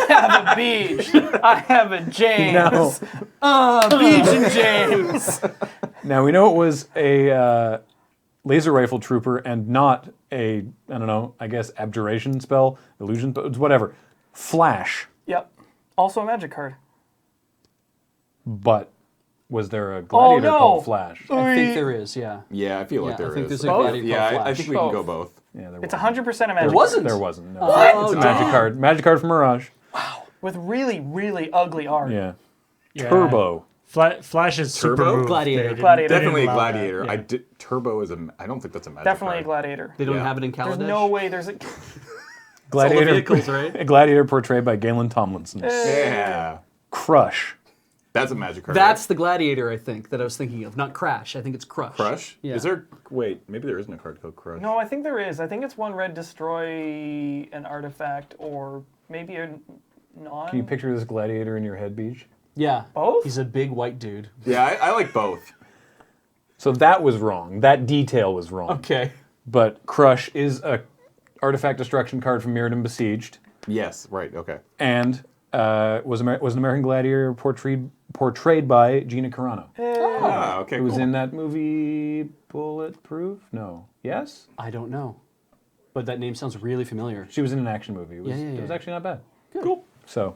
S3: have a Beach. I have a James.
S1: Now,
S3: Beach and James.
S1: now we know it was a laser rifle trooper and not a, I don't know, I guess abjuration spell, illusion, but whatever. Flash,
S3: Yep. Also a magic card.
S1: but was there a gladiator
S3: no.
S1: called Flash?
S4: I think there is, yeah.
S5: Yeah, I feel like
S4: Yeah, I
S5: there
S4: think
S5: is.
S4: there's a
S3: Both?
S4: gladiator
S5: Yeah,
S4: called
S5: I
S4: Flash.
S5: think we can
S3: Both.
S5: go both.
S1: Yeah, there
S3: It's
S1: wasn't.
S3: 100% a magic.
S4: There wasn't.
S1: There wasn't. No.
S4: Oh,
S1: It's a magic card. Magic card from Mirage.
S3: With really, really ugly art.
S1: Yeah.
S2: Yeah.
S1: Turbo.
S2: Flash is super
S5: Turbo?
S2: move.
S4: Gladiator.
S2: They didn't-
S3: Gladiator.
S2: they didn't
S5: Definitely a
S2: allow that.
S5: gladiator.
S2: Yeah.
S5: Turbo is a. I don't think that's a magic
S3: Definitely a
S5: card.
S3: gladiator.
S4: They don't
S5: Yeah.
S4: have it in Kaladesh.
S3: There's no way there's a.
S1: Gladiator.
S4: vehicles, right?
S1: A gladiator portrayed by Galen Tomlinson.
S5: Yeah.
S1: Crush.
S5: That's a magic card.
S4: That's the gladiator, I think, that I was thinking of. Not Crash. I think it's Crush.
S5: Crush.
S4: Yeah.
S5: Is there? Wait, maybe there isn't a card called Crush.
S3: No, I think there is. I think it's one red destroy an artifact or maybe a non.
S1: Can you picture this gladiator in your head, Beach?
S4: Yeah.
S3: Both?
S4: He's a big white dude.
S5: Yeah, I like both.
S1: So that was wrong. That detail was wrong.
S4: Okay.
S1: But Crush is a artifact destruction card from Mirrodin Besieged,
S5: Yes. Right. Okay.
S1: and was an American gladiator portrayed by Gina Carano.
S5: Ah, okay.
S1: It was
S5: cool.
S1: in that movie Bulletproof? No. Yes?
S4: I don't know. But that name sounds really familiar.
S1: She was in an action movie. It was,
S4: Yeah.
S1: It was actually not bad.
S4: Cool.
S1: So,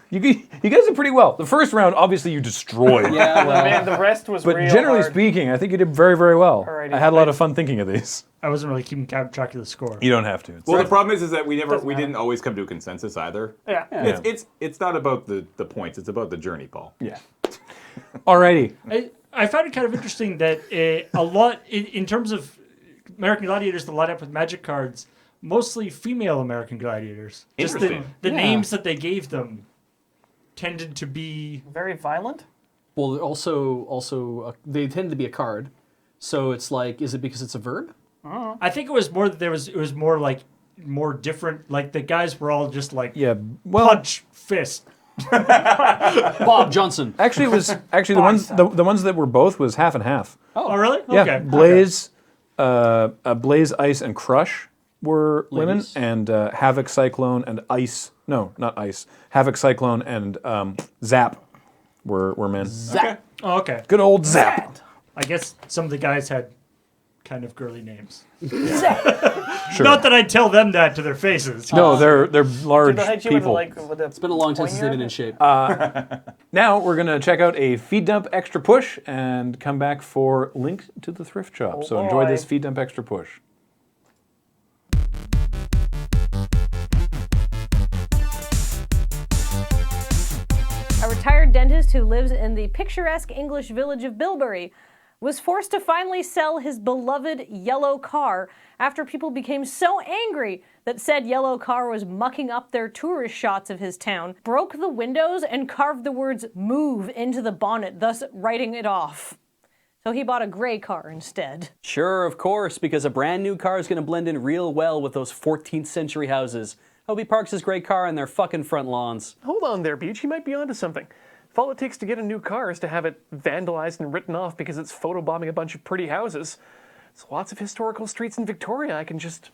S1: you guys did pretty well. The first round, obviously, you destroyed.
S4: Yeah, well,
S3: Man, the rest was
S1: But
S3: real
S1: generally
S3: hard.
S1: speaking, I think you did very, very well.
S3: Alrighty.
S1: I had a lot of fun thinking of these.
S2: I wasn't really keeping track of the score.
S1: You don't have to.
S5: Well, the problem is that we
S3: Doesn't
S5: didn't always come to a consensus either.
S3: Yeah.
S1: Yeah.
S5: It's not about the points. It's about the journey, Paul.
S1: Yeah. Alrighty.
S2: I found it kind of interesting that a lot, in terms of American Gladiators that line up with Magic cards, mostly female American Gladiators. Just
S5: Interesting.
S2: the
S4: Yeah.
S2: names that they gave them tended to be...
S3: Very violent.
S4: well, they're also they tend to be a card. So it's like, is it because it's a verb?
S2: I think it was more that it was more like more different. Like the guys were all just like
S1: Yeah. Well,
S2: punch, fist.
S4: Bob Johnson.
S1: actually, it was actually the ones that were both was half and half.
S2: Oh, really?
S1: Yeah.
S2: Okay.
S1: Blaze, Blaze, Ice, and Crush were women,
S4: Ladies.
S1: and Havoc, Cyclone, and Ice. No, not Ice. Havoc, Cyclone, and Zap were men.
S4: Zap.
S2: Oh, okay.
S1: Good old Zap.
S2: I guess some of the guys had kind of girly names.
S1: Sure.
S2: Not that I'd tell them that to their faces.
S1: No, they're large
S3: Did I hit you with
S1: people.
S3: with a
S4: It's been a long time since they've been in shape.
S1: Now we're gonna check out a feed dump extra push and come back for Link to the Thrift Shop.
S3: Oh,
S1: So enjoy
S3: boy.
S1: this feed dump extra push.
S6: A retired dentist who lives in the picturesque English village of Bilberry was forced to finally sell his beloved yellow car after people became so angry that said yellow car was mucking up their tourist shots of his town, broke the windows, and carved the words "move" into the bonnet, thus writing it off. So he bought a gray car instead.
S4: Sure, of course, because a brand new car is going to blend in real well with those 14th century houses. Hope he parks his gray car on their fucking front lawns.
S7: Hold on there, Beach. You might be onto something. If all it takes to get a new car is to have it vandalized and written off because it's photobombing a bunch of pretty houses, there's lots of historical streets in Victoria I can just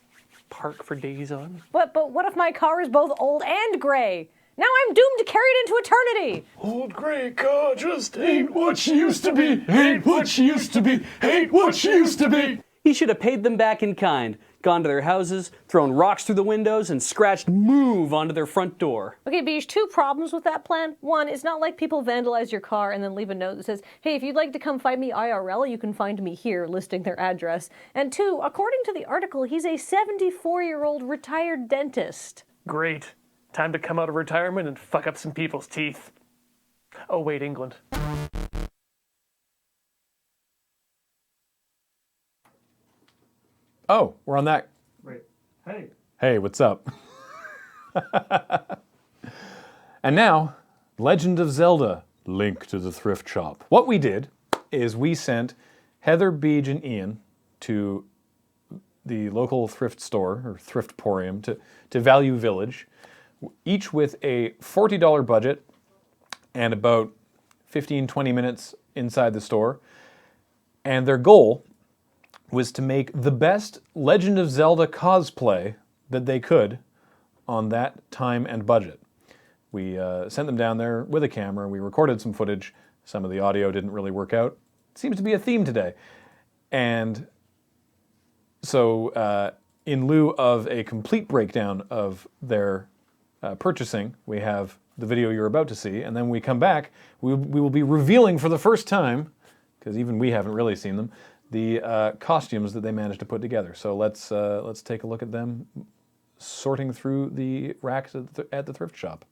S7: park for days on.
S6: But what if my car is both old and gray? Now I'm doomed to carry it into eternity.
S7: Old gray car just ain't what she used to be, ain't what she used to be, ain't what she used to be.
S4: He should have paid them back in kind, gone to their houses, thrown rocks through the windows, and scratched "move" onto their front door.
S6: Okay, Beach, two problems with that plan. One, it's not like people vandalize your car and then leave a note that says, hey, if you'd like to come find me IRL, you can find me here, listing their address. And two, according to the article, he's a 74-year-old retired dentist.
S7: Great. Time to come out of retirement and fuck up some people's teeth. Oh, wait, England.
S1: Oh, we're on that.
S2: Wait. Hey.
S1: Hey, what's up? And now, Legend of Zelda: Link to the Thrift Shop. What we did is we sent Heather, Beej, and Ian to the local thrift store, or thriftporium, to Value Village, each with a $40 budget and about 15-20 minutes inside the store. And their goal was to make the best Legend of Zelda cosplay that they could on that time and budget. We sent them down there with a camera. We recorded some footage. Some of the audio didn't really work out. It seems to be a theme today. And so in lieu of a complete breakdown of their purchasing, we have the video you're about to see. And then when we come back, we will be revealing for the first time, because even we haven't really seen them, the costumes that they managed to put together. So let's take a look at them sorting through the racks at the thrift shop.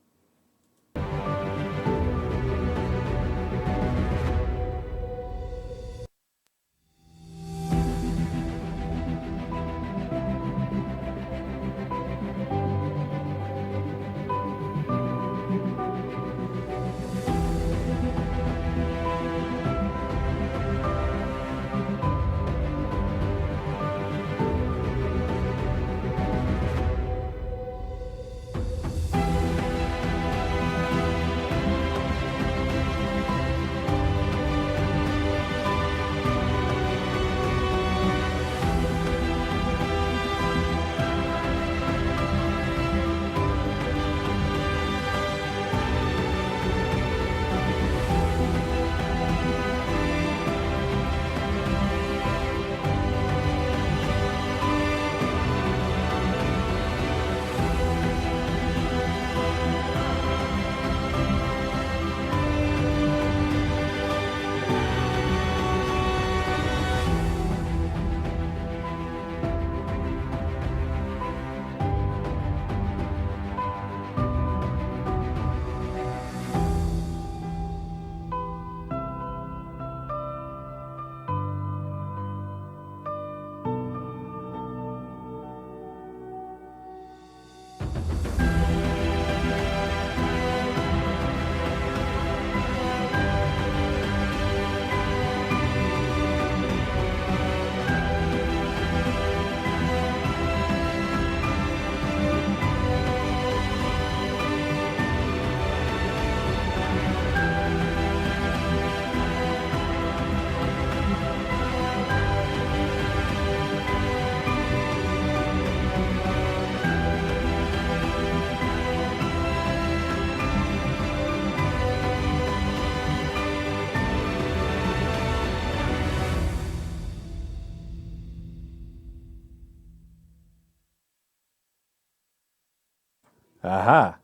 S1: Aha.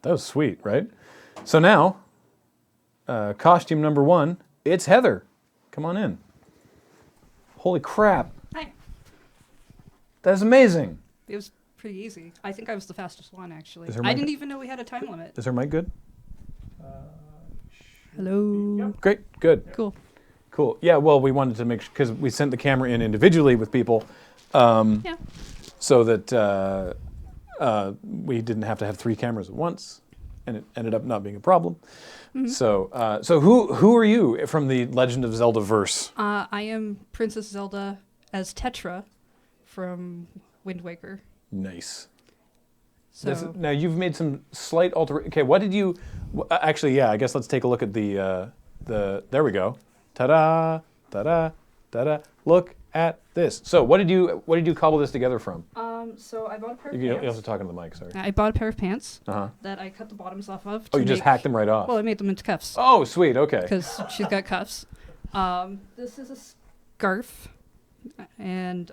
S1: That was sweet, right? So now, costume number 1, it's Heather. Come on in. Holy crap.
S8: Hi.
S1: That's amazing.
S8: It was pretty easy. I think I was the fastest one, actually.
S1: Is her
S8: I
S1: mic-
S8: didn't even know we had a time limit.
S1: Is her mic good?
S8: Hello.
S1: Great, good.
S8: Cool.
S1: Cool. Yeah, well, we wanted to make sure, because we sent the camera in individually with people,
S8: Yeah.
S1: so that we didn't have to have 3 cameras at once, and it ended up not being a problem.
S8: Mm-hmm.
S1: So who are you from the Legend of Zelda verse?
S8: I am Princess Zelda as Tetra from Wind Waker.
S1: Nice.
S8: So
S1: Now you've made some slight alteration. Okay, what did you? Actually, yeah. I guess let's take a look at the. There we go. Ta-da! Ta-da! Ta-da! Look at this. So what did you cobble this together from?
S8: so I bought a pair of
S1: You
S8: pants.
S1: have to talk into the mic. Sorry.
S8: I bought a pair of pants
S1: Uh-huh.
S8: that I cut the bottoms off of.
S1: Oh,
S8: to
S1: you just
S8: make-
S1: hacked them right off.
S8: Well, I made them into cuffs
S1: Oh, sweet. Okay.
S8: because she's got cuffs. This is a scarf, and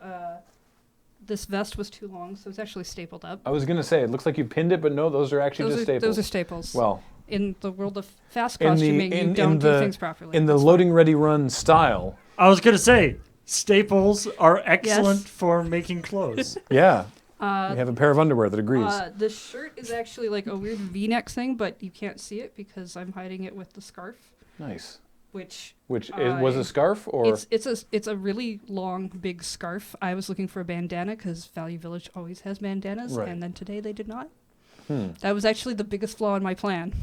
S8: this vest was too long, so it's actually stapled up.
S1: I was gonna say it looks like you pinned it, but no, those are actually just staples.
S8: Those are staples.
S1: Well,
S8: in the world of fast
S1: in the
S8: costuming, you don't do things properly.
S1: in the
S8: That's
S1: Loading Ready Run style.
S2: I was gonna say staples are excellent
S8: Yes.
S2: for making clothes.
S1: Yeah. We have a pair of underwear that agrees.
S8: The shirt is actually like a weird V-neck thing, but you can't see it because I'm hiding it with the scarf,
S1: Nice.
S8: which
S1: Which was a scarf or?
S8: it's a really long, big scarf. I was looking for a bandana because Value Village always has bandanas,
S1: Right.
S8: and then today they did not. That was actually the biggest flaw in my plan.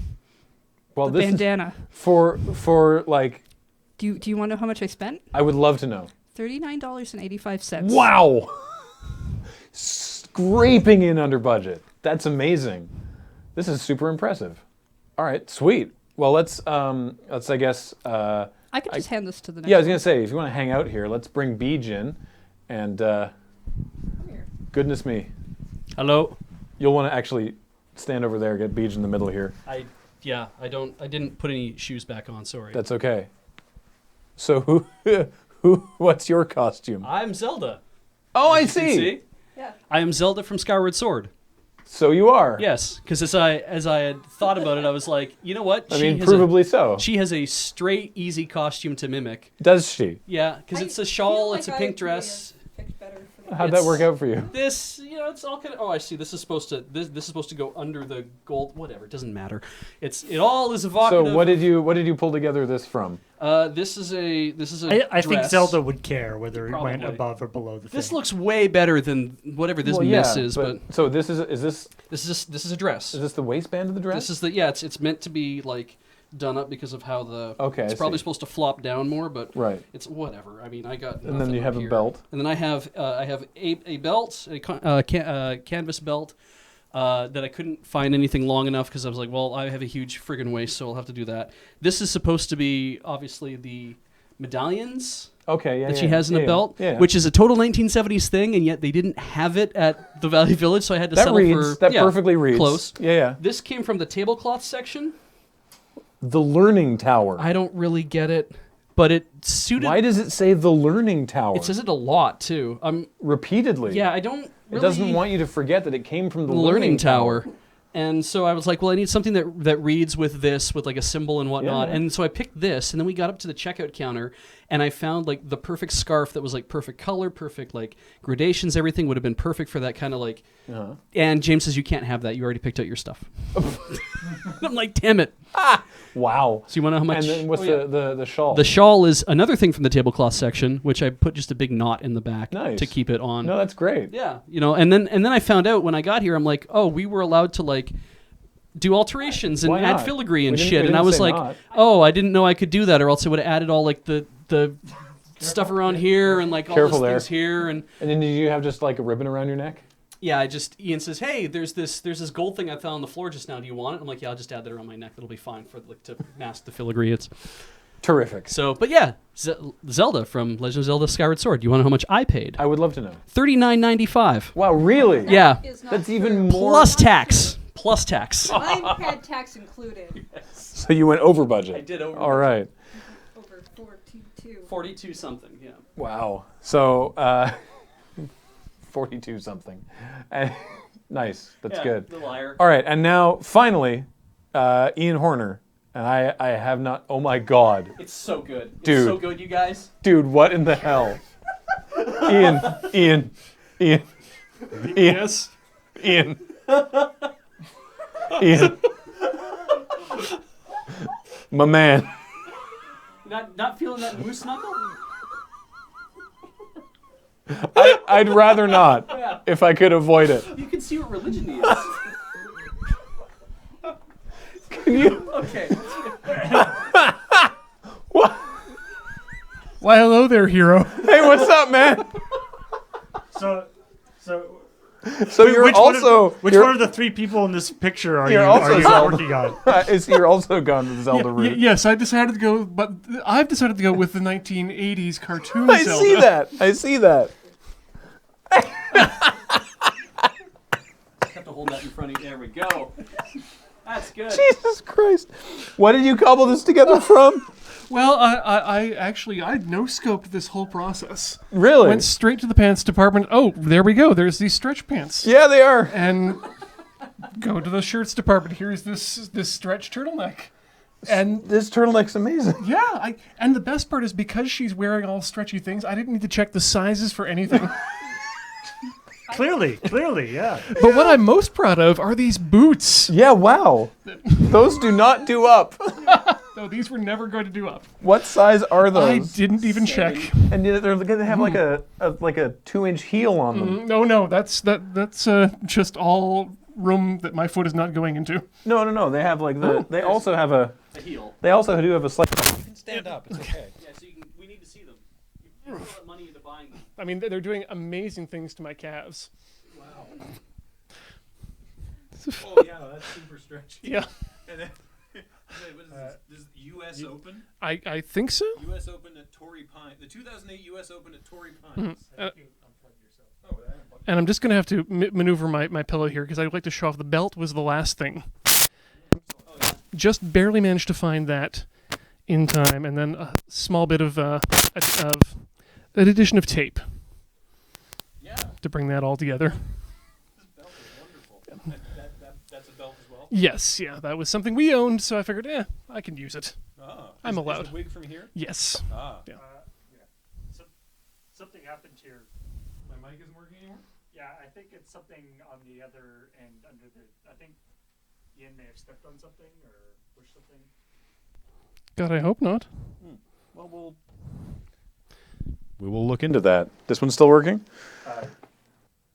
S1: Well,
S8: The
S1: this is
S8: bandana.
S1: for like.
S8: Do you want to know how much I spent?
S1: I would love to know.
S8: $39.85.
S1: Wow. Scraping in under budget. That's amazing. This is super impressive. All right, sweet. Well, let's I guess.
S8: I could just hand this to the next
S1: Yeah, I was
S8: one.
S1: gonna say if you want to hang out here, let's bring Beej in, and
S8: here.
S1: goodness me,
S9: Hello.
S1: you'll want to actually stand over there, get Beej in the middle here.
S9: I didn't put any shoes back on. Sorry.
S1: That's okay. So what's your costume?
S9: I'm Zelda.
S1: Oh, I
S9: As you can
S1: see.
S8: Yeah.
S9: I am Zelda from Skyward Sword.
S1: So you are.
S9: Yes, because as I had thought about it, I was like, you know what?
S1: I mean, provably so.
S9: She has a straight, easy costume to mimic.
S1: Does she?
S9: Yeah, because it's a shawl, it's a pink dress.
S1: How'd that work out for you?
S9: This, it's all kind of. Oh, I see. This is supposed to go under the gold. Whatever. It doesn't matter. It all is evocative.
S1: So what did you pull together this from?
S9: This is a
S2: I think
S9: dress.
S2: Zelda would care whether it went
S9: Probably.
S2: above or below the
S9: This
S2: thing.
S9: looks way better than whatever this
S1: Well,
S9: miss
S1: yeah,
S9: is, but
S1: so this is
S9: this is a dress.
S1: this the waistband of the dress?
S9: This is it's meant to be like done up because of how the
S1: Okay,
S9: it's
S1: I
S9: probably
S1: see.
S9: supposed to flop down more, but
S1: Right.
S9: it's whatever. I mean, I got
S1: And then
S9: nothing
S1: you
S9: up
S1: have a
S9: here.
S1: belt.
S9: And then I have a belt, a canvas belt that I couldn't find anything long enough because I was like, well, I have a huge friggin' waist, so I'll have to do that. This is supposed to be obviously the medallions
S1: Okay, yeah.
S9: that she has in the belt,
S1: yeah.
S9: which is a total 1970s thing, and yet they didn't have it at the Value Village, so I had to
S1: that
S9: settle
S1: reads
S9: for
S1: that perfectly reads
S9: close.
S1: Yeah.
S9: This came from the tablecloth section.
S1: The Learning Tower.
S9: I don't really get it, but it suited.
S1: Why does it say the Learning Tower?
S9: It says it a lot too.
S1: Repeatedly.
S9: Yeah, I don't. Really
S1: It doesn't want you to forget that it came from the
S9: Learning Tower. And so I was like, well, I need something that reads with this, with like a symbol and whatnot.
S1: Yeah.
S9: And so I picked this, and then we got up to the checkout counter, and I found like the perfect scarf that was like perfect color, perfect like gradations, everything would have been perfect for that kind of like.
S1: Uh-huh.
S9: And James says, you can't have that. You already picked out your stuff. I'm like, damn it.
S1: Wow.
S9: So you want to know how much?
S1: And then what's
S9: Oh, yeah.
S1: the shawl?
S9: The shawl is another thing from the tablecloth section, which I put just a big knot in the back
S1: Nice.
S9: to keep it on.
S1: No, that's great.
S9: Yeah, and then I found out when I got here, I'm like, oh, we were allowed to like do alterations and
S1: Why
S9: add
S1: not?
S9: filigree
S1: We
S9: and
S1: didn't-
S9: shit,
S1: we
S9: and I
S1: didn't
S9: was
S1: say
S9: like,
S1: not.
S9: oh, I didn't know I could do that, or else I would have added all like the stuff around here and like all
S1: Careful
S9: these
S1: there.
S9: things here, and
S1: And then did you have just like a ribbon around your neck?
S9: yeah, Ian says, hey, there's this gold thing I found on the floor just now. Do you want it? I'm like, yeah, I'll just add that around my neck. That'll be fine for like to mask the filigree. It's
S1: Terrific.
S9: so, but yeah, Zelda from Legend of Zelda: Skyward Sword. Do you want to know how much I paid?
S1: I would love to know.
S9: $39.95.
S1: Wow, really?
S9: Yeah,
S1: That's even more.
S9: plus tax. Plus tax.
S8: Mine had tax included.
S1: So you went over budget.
S9: I did over
S1: All right.
S8: Over 422.
S9: 42 something, yeah.
S1: Wow. So 42 something. And Nice. That's
S4: Yeah,
S1: good.
S4: a little higher.
S1: All right, and now finally, Ian Horner. And I have not. Oh my God,
S4: It's so good. It's
S1: Dude.
S4: so good, you guys.
S1: dude, what in the hell? Ian.
S2: Yes.
S1: Ian. My man.
S4: Not feeling that moose knuckle?
S1: I'd rather not if I could avoid it.
S4: You can see what religion he is.
S1: Can you?
S4: Okay.
S1: What?
S2: Why, hello there, hero.
S1: Hey, what's up, man?
S2: So
S1: So you're also
S2: which
S1: you're,
S2: one of the three people in this picture are
S1: You're
S2: you
S1: also Zelda.
S2: working on?
S1: You're also gone to the Zelda route.
S2: Yes, I decided to go, but I've decided to go with the 1980s cartoon
S1: I
S2: Zelda.
S1: see that. I see that.
S4: Have to hold that in front of you. There we go. That's good.
S1: Jesus Christ. What did you cobble this together from?
S2: Well, I actually no-scoped this whole process.
S1: Really?
S2: Went straight to the pants department. Oh, there we go. There's these stretch pants.
S1: Yeah, they are.
S2: And go to the shirts department. Here's this stretch turtleneck. And
S1: This turtleneck's amazing.
S2: yeah, and the best part is because she's wearing all stretchy things, I didn't need to check the sizes for anything.
S10: Clearly, yeah.
S2: But what I'm most proud of are these boots.
S1: Yeah, wow. Those do not do up.
S2: No, these were never going to do up.
S1: What size are
S2: I
S1: those?
S2: didn't even check.
S1: And they have like a 2-inch heel on them.
S2: No, that's just all room that my foot is not going into.
S1: No. They have like the. They also have a.
S4: The heel.
S1: They also do have a slight.
S9: You can stand up. It's okay.
S4: Yeah, so we need to see them. You put money into buying them.
S2: I mean, they're doing amazing things to my calves.
S9: Wow.
S10: Oh yeah, that's super stretchy.
S2: Yeah,
S10: And then, what is this? This is U.S. Open.
S2: I think so.
S10: U.S. Open at Torrey Pines. The 2008 U.S. Open at Torrey Pines.
S2: And I'm just going to have to maneuver my pillow here because I'd like to show off the belt was the last thing. Just barely managed to find that in time, and then a small bit of an addition of tape.
S4: Yeah.
S2: To bring that all together.
S10: This belt is wonderful. That's a belt as well.
S2: Yes, yeah, that was something we owned, so I figured, I can use it.
S10: Ah,
S2: I'm
S10: is
S2: allowed.
S10: the wig from here?
S2: Yes.
S10: Ah.
S2: Yeah.
S10: Something happened here. My mic isn't working anymore? Yeah, I think it's something on the other end under the. I think Ian may have stepped on something or pushed something.
S2: God, I hope not.
S1: Well, we will look into that. This one's still working?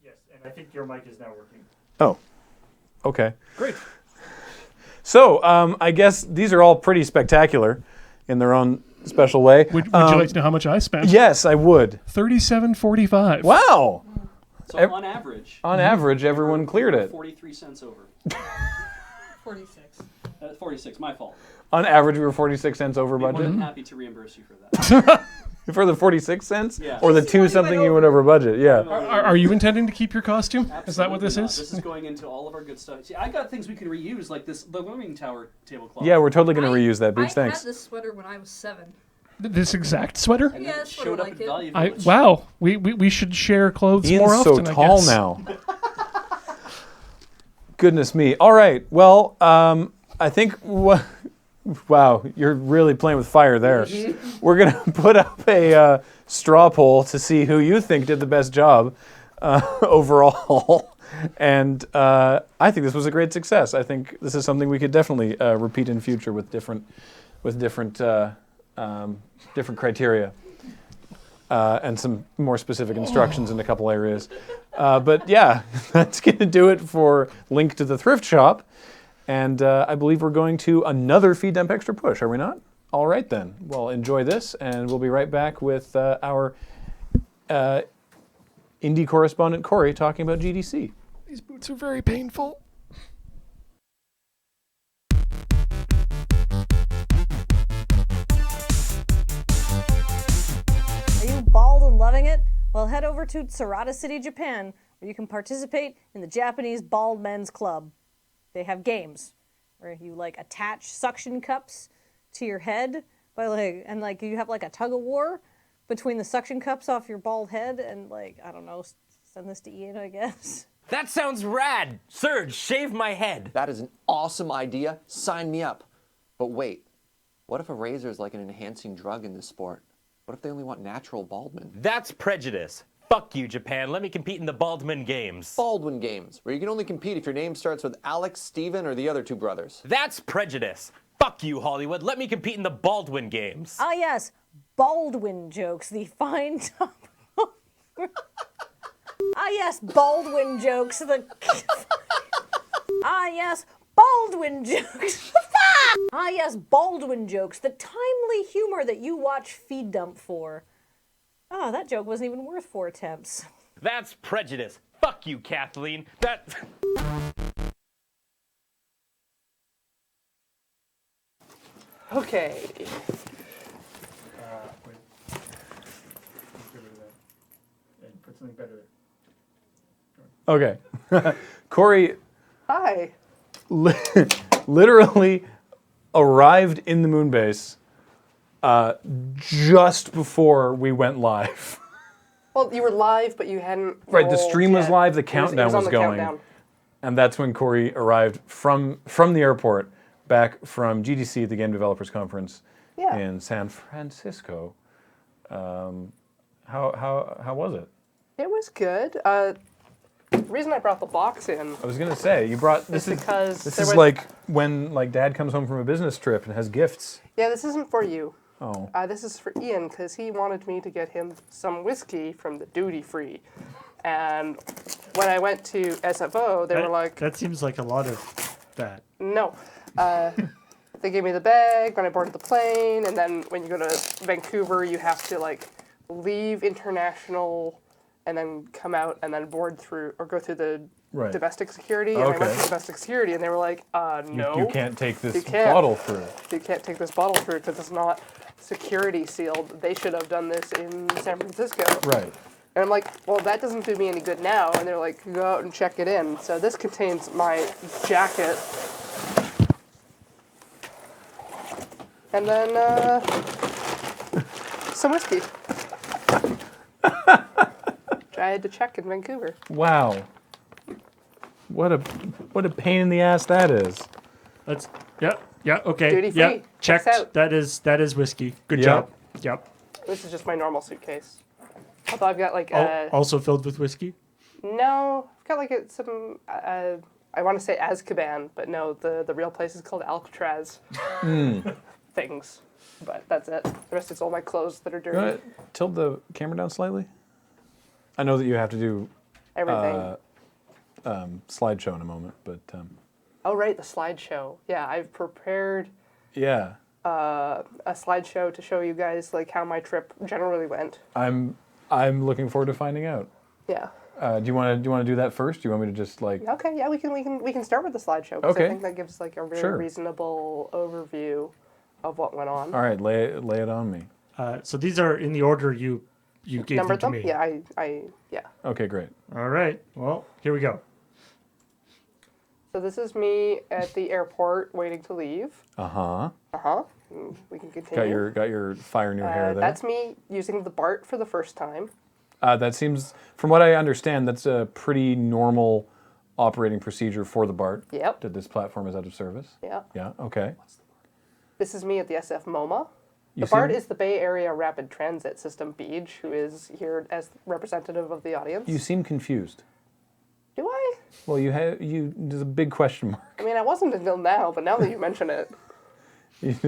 S10: Yes, and I think your mic is now working.
S1: Oh. Okay. Great. So, I guess these are all pretty spectacular in their own special way.
S2: Would you like to know how much I spent?
S1: Yes, I would.
S2: $37.45.
S1: Wow.
S4: So on average.
S1: On average, everyone cleared it.
S4: 43 cents over.
S6: 46.
S4: 46, my fault.
S1: On average, we were 46 cents over
S4: I'd be more
S1: budget.
S4: than happy to reimburse you for that.
S1: For the 46 cents?
S4: Yeah.
S1: Or the 2 something you went over budget? Yeah.
S2: Are you intending to keep your costume?
S4: Absolutely
S2: Is that what this
S4: not.
S2: is?
S4: This is going into all of our good stuff. See, I got things we can reuse, like the learning tower tablecloth.
S1: Yeah, we're totally going to reuse that, Boots.
S6: I
S1: Thanks.
S6: had this sweater when I was 7.
S2: This exact sweater?
S4: And
S6: Yeah,
S4: then it
S6: that's sort of
S4: showed up
S6: like
S4: at
S6: it.
S4: Value
S2: I
S4: Village.
S2: wow. We should share clothes
S1: Ian's
S2: more
S1: so
S2: often. I
S1: tall
S2: guess.
S1: now. Goodness me. All right. Well, I think. Wow, you're really playing with fire there. We're going to put up a straw poll to see who you think did the best job overall. And I think this was a great success. I think this is something we could definitely repeat in future with different criteria and some more specific instructions in a couple areas. But yeah, that's going to do it for Link to the Thrift Shop. And I believe we're going to another Feed Dump Extra Push, are we not? All right then. Well, enjoy this, and we'll be right back with our indie correspondent Corey talking about GDC.
S2: These boots are very painful.
S6: Are you bald and loving it? Well, head over to Tsurata City, Japan, where you can participate in the Japanese Bald Men's Club. They have games where you attach suction cups to your head by you have a tug of war between the suction cups off your bald head and I don't know, send this to Ian, I guess.
S11: That sounds rad! Serge, shave my head!
S12: That is an awesome idea. Sign me up. But wait, what if a razor is like an enhancing drug in this sport? What if they only want natural Baldwin?
S11: That's prejudice. Fuck you, Japan. Let me compete in the Baldwin Games.
S12: Baldwin Games, where you can only compete if your name starts with Alex, Steven, or the other two brothers.
S11: That's prejudice. Fuck you, Hollywood. Let me compete in the Baldwin Games.
S6: Ah, yes, Baldwin jokes, the fine top. Ah, yes, Baldwin jokes, the. Ah, yes, Baldwin jokes. Ah, yes, Baldwin jokes, the timely humor that you watch Feed Dump for. Oh, that joke wasn't even worth 4 attempts.
S11: That's prejudice. Fuck you, Kathleen. That.
S3: Okay.
S10: Wait. Get rid of that. And put something better.
S1: Okay. Corey
S3: Hi.
S1: literally arrived in the moon base just before we went live.
S3: Well, you were live, but you hadn't.
S1: Right, the
S3: rolled
S1: stream was
S3: yet.
S1: live, the
S3: It
S1: countdown
S3: on
S1: was
S3: the
S1: going.
S3: countdown.
S1: And that's when Corey arrived from the airport back from GDC, the Game Developers Conference
S3: Yeah.
S1: in San Francisco. How was it?
S3: It was good. The reason I brought the box in
S1: I was gonna say you brought this is
S3: because
S1: this
S3: there
S1: is
S3: was-
S1: like when like Dad comes home from a business trip and has gifts.
S3: Yeah, this isn't for you.
S1: Oh.
S3: This is for Ian because he wanted me to get him some whiskey from the duty free. And when I went to SFO, they were like,
S2: That seems like a lot of that.
S3: no. They gave me the bag when I boarded the plane, and then when you go to Vancouver, you have to like leave international and then come out and then board through or go through the
S1: Right.
S3: domestic security. And I went
S1: Okay.
S3: through domestic security, and they were like, no.
S1: You can't take this
S3: You can't.
S1: bottle through.
S3: You can't take this bottle through because it's not security sealed. They should have done this in San Francisco.
S1: Right.
S3: And I'm like, well, that doesn't do me any good now. And they're like, go out and check it in. So this contains my jacket. And then some whiskey. Which I had to check in Vancouver.
S1: Wow. What a pain in the ass that is.
S2: That's yeah, okay.
S3: Duty
S2: yeah,
S3: free.
S2: checked.
S3: Checks out.
S2: That is whiskey. Good
S1: Yep.
S2: job. Yep.
S3: This is just my normal suitcase. Although I've got like
S2: Also filled with whiskey.
S3: no, I've got like some. I want to say Azkaban, but no, the real place is called Alcatraz. Things, but that's it. The rest is all my clothes that are dirty.
S1: You want to tilt the camera down slightly? I know that you have to do
S3: Everything.
S1: slideshow in a moment, but
S3: Oh right, the slideshow. Yeah, I've prepared
S1: yeah,
S3: a slideshow to show you guys like how my trip generally went.
S1: I'm looking forward to finding out.
S3: Yeah.
S1: Do you want to do that first? Do you want me to just like?
S3: Okay. Yeah, we can start with the slideshow because
S1: Okay.
S3: I think that gives like a very
S1: Sure.
S3: reasonable overview of what went on.
S1: All right, lay it on me.
S2: So these are in the order you gave
S3: Numbered
S2: them to
S3: them?
S2: me.
S3: Yeah, yeah.
S1: Okay, great.
S2: All right. Well, here we go.
S3: So this is me at the airport waiting to leave. We can continue.
S1: Got your fire new hair there.
S3: That's me using the BART for the first time.
S1: That seems, from what I understand, that's a pretty normal operating procedure for the BART.
S3: Yep.
S1: That this platform is out of service.
S3: Yeah.
S1: Yeah. Okay.
S3: This is me at the SF MoMA.
S1: You
S3: The BART
S1: seem-
S3: is the Bay Area Rapid Transit System, Beej, who is here as representative of the audience.
S1: You seem confused.
S3: Do I?
S1: Well, there's a big question mark.
S3: I mean, I wasn't until now, but now that you mention it.
S2: She's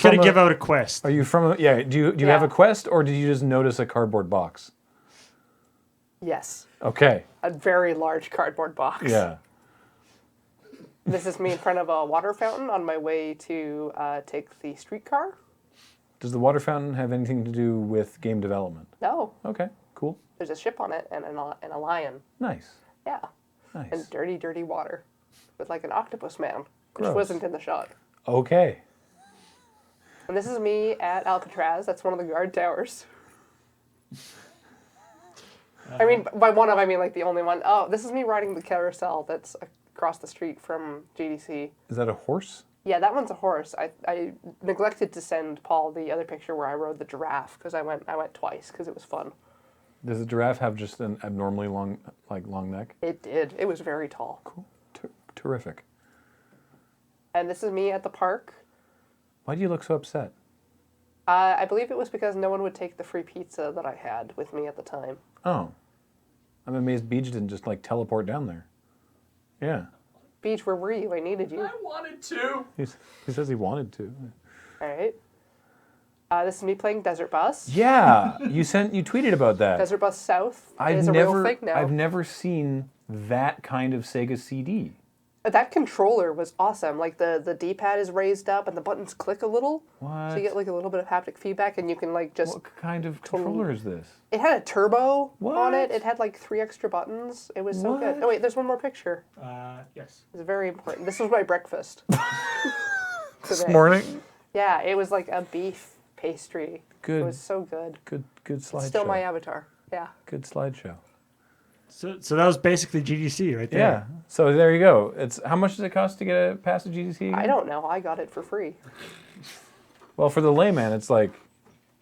S2: going to give out a quest.
S1: Are you from? Yeah. Do you have a quest, or did you just notice a cardboard box?
S3: Yes.
S1: Okay.
S3: A very large cardboard box.
S1: Yeah.
S3: This is me in front of a water fountain on my way to take the streetcar.
S1: Does the water fountain have anything to do with game development?
S3: No.
S1: Okay. Cool.
S3: There's a ship on it and a lion.
S1: Nice.
S3: Yeah.
S1: Nice.
S3: And dirty, dirty water. With like an octopus man, which
S1: Gross.
S3: wasn't in the shot.
S1: Okay.
S3: And this is me at Alcatraz. That's one of the guard towers. I mean, by one of, I mean like the only one. Oh, this is me riding the carousel that's across the street from GDC.
S1: Is that a horse?
S3: Yeah, that one's a horse. I neglected to send Paul the other picture where I rode the giraffe because I went twice because it was fun.
S1: Does the giraffe have just an abnormally long neck?
S3: It did. It was very tall.
S1: Cool. Terrific.
S3: And this is me at the park.
S1: Why do you look so upset?
S3: I believe it was because no one would take the free pizza that I had with me at the time.
S1: Oh. I'm amazed Beach didn't just teleport down there. Yeah.
S3: Beach, where were you? I needed you.
S11: I wanted to.
S1: He says he wanted to.
S3: All right. This is me playing Desert Bus.
S1: Yeah, you tweeted about that.
S3: Desert Bus South is a real thing now.
S1: I've never seen that kind of Sega CD.
S3: That controller was awesome. Like the D-pad is raised up and the buttons click a little.
S1: What?
S3: So you get like a little bit of haptic feedback and you can just...
S1: What kind of controller is this?
S3: It had a turbo on it.
S1: What?
S3: It had like 3 extra buttons. It was so good. Oh wait, there's one more picture.
S10: Yes.
S3: It's very important. This was my breakfast.
S1: This morning?
S3: Yeah, it was like a beef pastry.
S1: Good.
S3: It was so good.
S1: Good slideshow.
S3: It's still my avatar. Yeah.
S1: Good slideshow.
S10: So that was basically GDC right there.
S1: Yeah. So there you go. How much does it cost to get past a GDC?
S3: I don't know. I got it for free.
S1: Well, for the layman, it's like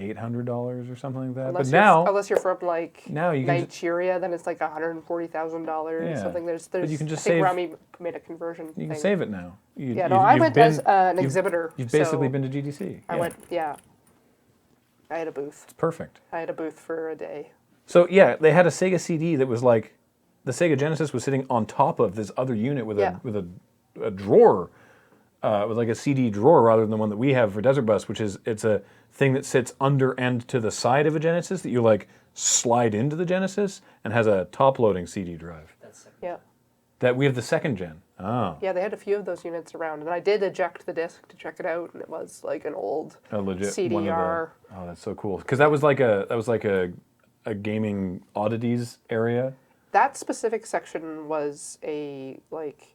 S1: $800 or something like that.
S3: Unless you're from like
S1: now you
S3: Nigeria, then it's like $140,000.
S1: Yeah.
S3: Something. There's
S1: But you can just
S3: I think
S1: save.
S3: Rami made a conversion.
S1: You can save it now.
S3: I went as an exhibitor.
S1: You've basically
S3: so
S1: been to GDC.
S3: I went. Yeah. I had a booth.
S1: It's perfect.
S3: I had a booth for a day.
S1: So yeah, they had a Sega CD that was like, the Sega Genesis was sitting on top of this other unit with a drawer, with like a CD drawer rather than the one that we have for Desert Bus, which is it's a thing that sits under and to the side of a Genesis that you like slide into the Genesis and has a top-loading CD drive.
S3: Yeah.
S1: That we have the second gen. Oh.
S3: Yeah, they had a few of those units around, and I did eject the disc to check it out, and it was like an old
S1: A legit
S3: CDR.
S1: Oh, that's so cool. Because that was like a gaming oddities area.
S3: That specific section was a like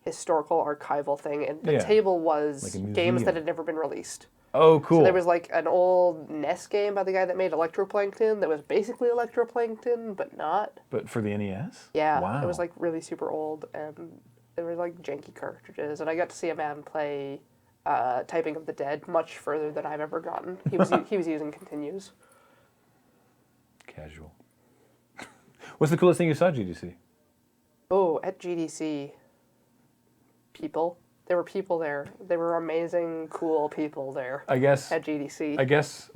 S3: historical archival thing, and the table was
S1: Like a museum.
S3: games that had never been released.
S1: Oh, cool.
S3: So there was like an old NES game by the guy that made Electroplankton that was basically Electroplankton, but not.
S1: But for the NES?
S3: Yeah,
S1: Wow.
S3: it was like really super old, and there were like janky cartridges, and I got to see a man play Typing of the Dead much further than I've ever gotten. He was using continues.
S1: Casual. What's the coolest thing you saw at GDC?
S3: Oh, at GDC, people. There were people there. There were amazing, cool people there.
S1: I guess
S3: at GDC.
S1: I guess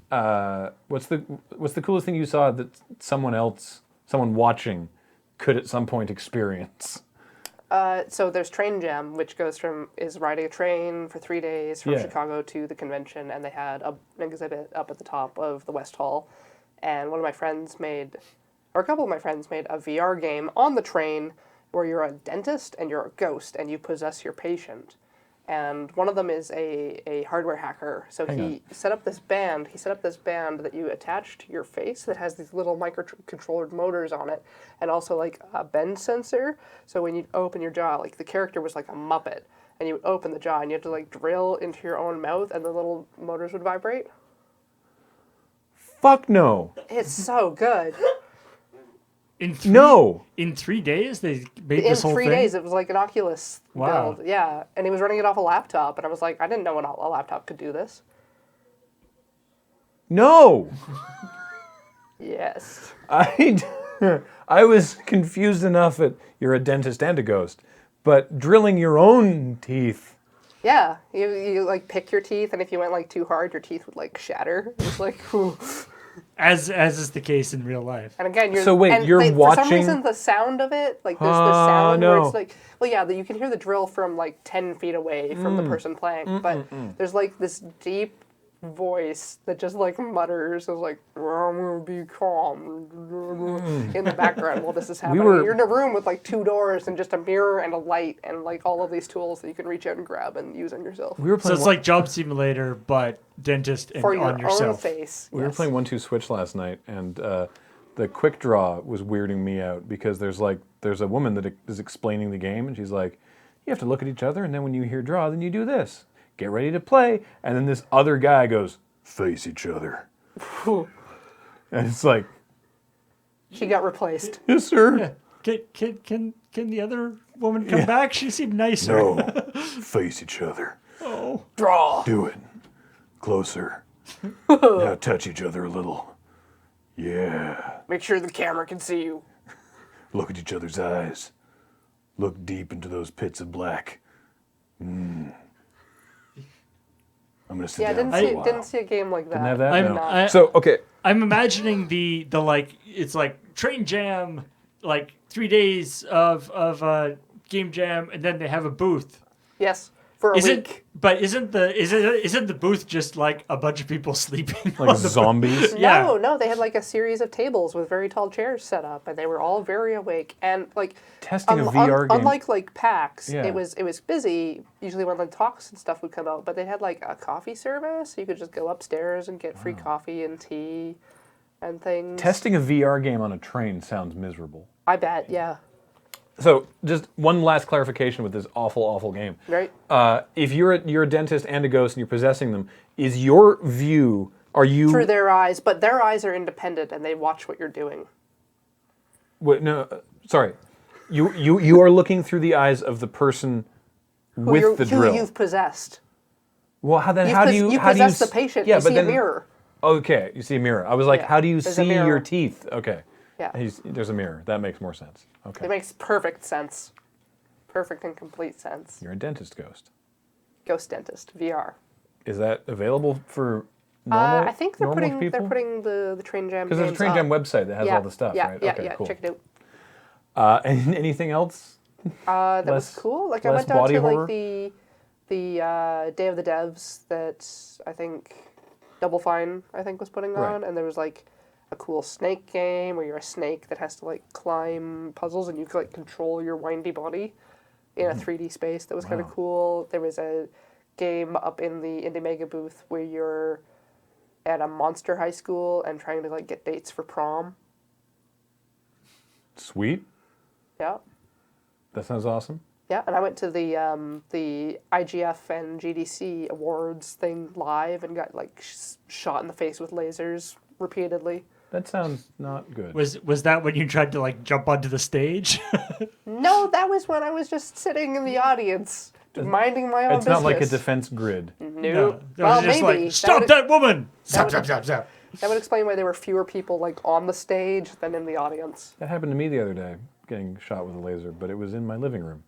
S1: what's the coolest thing you saw that someone watching, could at some point experience?
S3: So there's Train Jam, which is riding a train for 3 days from Chicago to the convention, and they had an exhibit up at the top of the West Hall, and a couple of my friends made a VR game on the train where you're a dentist and you're a ghost and you possess your patient. And one of them is a hardware hacker. So he set up this band that you attach to your face that has these little microcontroller motors on it, and also like a bend sensor. So when you open your jaw, like the character was like a Muppet, and you would open the jaw and you had to like drill into your own mouth and the little motors would vibrate.
S1: Fuck no.
S3: It's so good.
S10: In 3 days they made this whole thing?
S3: In 3 days, it was like an Oculus
S10: Wow.
S3: build. Yeah, and he was running it off a laptop, and I was like, I didn't know a laptop could do this.
S1: No.
S3: Yes.
S1: I was confused enough at you're a dentist and a ghost, but drilling your own teeth.
S3: Yeah, you like pick your teeth, and if you went like too hard, your teeth would like shatter. It was like, whew.
S10: As is the case in real life.
S3: And again,
S1: So wait, you're
S3: for
S1: watching.
S3: some reason, the sound of it, like there's the sound where
S1: no.
S3: it's like, well, yeah, you can hear the drill from like 10 feet away from the person playing, but there's like this deep voice that just like mutters, is like, I'm gonna be calm in the background while this is happening. You're in a room with like 2 doors and just a mirror and a light and like all of these tools that you can reach out and grab and use on yourself.
S10: So it's like Job Simulator, but dentist and
S3: for
S10: on
S3: your
S10: yourself.
S3: own face.
S1: We were playing 1-2 Switch last night, and the quick draw was weirding me out because there's a woman that is explaining the game, and she's like, you have to look at each other, and then when you hear draw, then you do this. Get ready to play, and then this other guy goes, face each other. And it's like,
S3: She got replaced.
S1: yes, sir.
S10: Yeah. Can the other woman come back? She seemed nicer.
S1: No, face each other.
S10: Oh.
S3: Draw.
S1: Do it. Closer. Now touch each other a little. Yeah.
S3: Make sure the camera can see you.
S1: Look at each other's eyes. Look deep into those pits of black. I'm gonna sit
S3: Yeah,
S1: down for a
S3: didn't
S1: while.
S3: see a game like that.
S1: Didn't have that?
S10: I'm-
S1: No.
S10: I-
S1: So, okay.
S10: I'm imagining the like it's like train jam, like 3 days of game jam, and then they have a booth.
S3: Yes, for a week.
S10: But isn't the booth just like a bunch of people sleeping?
S1: Like
S10: on the
S1: zombies?
S10: Yeah.
S3: No, they had like a series of tables with very tall chairs set up, and they were all very awake. And like
S1: Testing a VR game.
S3: unlike like PAX,
S1: Yeah.
S3: it was busy. Usually when the talks and stuff would come out, but they had like a coffee service. You could just go upstairs and get free coffee and tea, and things.
S1: Testing a VR game on a train sounds miserable.
S3: I bet, yeah.
S1: So, just one last clarification with this awful, awful game.
S3: Right.
S1: If you're a dentist and a ghost and you're possessing them, is your view, are you...
S3: Through their eyes, but their eyes are independent and they watch what you're doing.
S1: Wait, no, sorry. You are looking through the eyes of the person with the drill.
S3: Who you've possessed.
S1: Well, how do you...
S3: You
S1: how do you
S3: possess the patient,
S1: Yeah,
S3: you
S1: but
S3: see
S1: then,
S3: a mirror.
S1: Okay, you see a mirror. I was like,
S3: Yeah,
S1: how do you
S3: there's a
S1: see
S3: mirror.
S1: your teeth? Okay.
S3: Yeah.
S1: There's a mirror. That makes more sense. Okay.
S3: It makes perfect sense. Perfect and complete sense.
S1: You're a dentist ghost.
S3: Ghost dentist, VR.
S1: Is that available for normal
S3: I think they're
S1: normal
S3: putting
S1: people?
S3: the Train Jam.
S1: Because there's a
S3: games
S1: Train Jam
S3: up.
S1: website that has
S3: Yeah,
S1: all the stuff,
S3: yeah,
S1: right?
S3: Yeah,
S1: Okay,
S3: yeah.
S1: cool.
S3: Check it out.
S1: And anything else?
S3: That
S1: Less-
S3: was cool. Like I
S1: less
S3: went down
S1: body
S3: to
S1: horror?
S3: like the Day of the Devs that I think Double Fine was putting
S1: Right.
S3: on, and there was like a cool snake game where you're a snake that has to like climb puzzles and you can like control your windy body in a 3D space. That was kind of
S1: Wow.
S3: cool. There was a game up in the Indie Mega booth where you're at a monster high school and trying to like get dates for prom.
S1: Sweet.
S3: Yeah.
S1: That sounds awesome.
S3: Yeah, and I went to the IGF and GDC awards thing live and got like shot in the face with lasers repeatedly.
S1: That sounds not good.
S10: Was that when you tried to like jump onto the stage?
S3: No, that was when I was just sitting in the audience, minding my own
S1: It's
S3: business.
S1: not like a defense grid.
S3: Nope.
S10: That
S3: Well,
S10: was just
S3: maybe.
S10: like, stop that woman! Zap,
S3: would-
S10: zap, zap, zap.
S3: That would explain why there were fewer people like on the stage than in the audience.
S1: That happened to me the other day, getting shot with a laser, but it was in my living room.